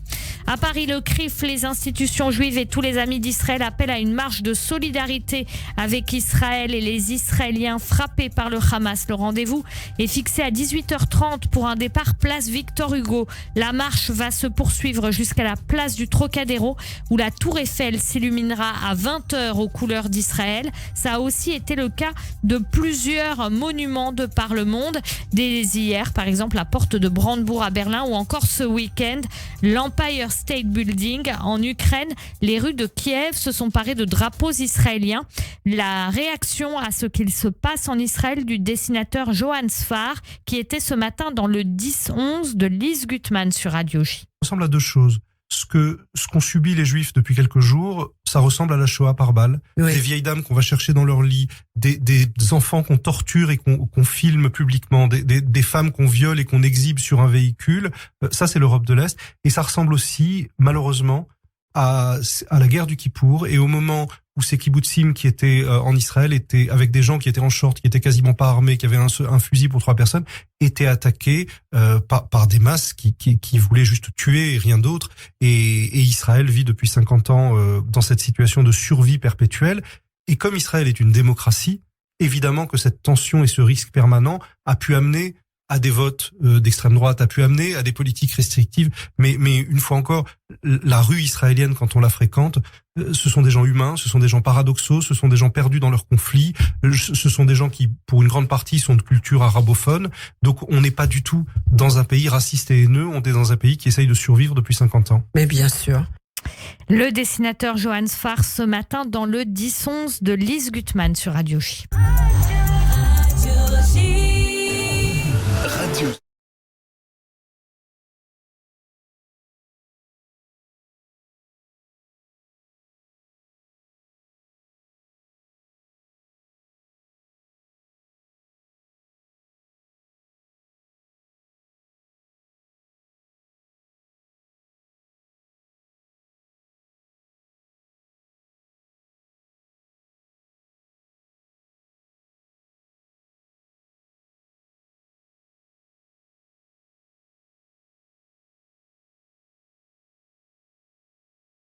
À Paris, le CRIF, les institutions juives et tous les amis d'Israël appellent à une marche de solidarité avec Israël et les Israéliens frappés par le Hamas. Le rendez-vous est fixé à 18h30 pour un départ place Victor Hugo. La marche va se poursuivre jusqu'à la place du Trocadéro où la Tour Eiffel s'illuminera à 20h aux couleurs d'Israël. Ça a aussi été le cas de plusieurs monuments de par le monde. Dès hier, par exemple, la porte de Brandebourg à Berlin ou encore ce week-end, l'Empire State Building en Ukraine. Les rues de Kiev se sont parées de drapeaux israéliens. La réaction à ce qu'il se passe en Israël du dessinateur Johan Sfar qui était ce matin dans le 10-11 de Lise Gutmann sur Radio J. Ça ressemble à 2 choses. Ce qu'ont subi les Juifs depuis quelques jours, ça ressemble à la Shoah par balle. Oui. Des vieilles dames qu'on va chercher dans leur lit, des enfants qu'on torture et qu'on filme publiquement, des femmes qu'on viole et qu'on exhibe sur un véhicule. Ça, c'est l'Europe de l'Est. Et ça ressemble aussi, malheureusement, à la guerre du Kippour et au moment où ces kibbutzim qui étaient en Israël étaient avec des gens qui étaient en short, qui étaient quasiment pas armés, qui avaient un fusil pour 3 personnes, étaient attaqués par des masses qui voulaient juste tuer et rien d'autre. Et Israël vit depuis 50 ans dans cette situation de survie perpétuelle. Et comme Israël est une démocratie, évidemment que cette tension et ce risque permanent a pu amener à des votes d'extrême droite, a pu amener à des politiques restrictives. Mais une fois encore, la rue israélienne, quand on la fréquente, ce sont des gens humains, ce sont des gens paradoxaux, ce sont des gens perdus dans leurs conflits, ce sont des gens qui, pour une grande partie, sont de culture arabophone. Donc on n'est pas du tout dans un pays raciste et haineux, on est dans un pays qui essaye de survivre depuis 50 ans. Mais bien sûr. Le dessinateur Johan Sfar ce matin dans le 10-11 de Lise Gutmann sur Radio J.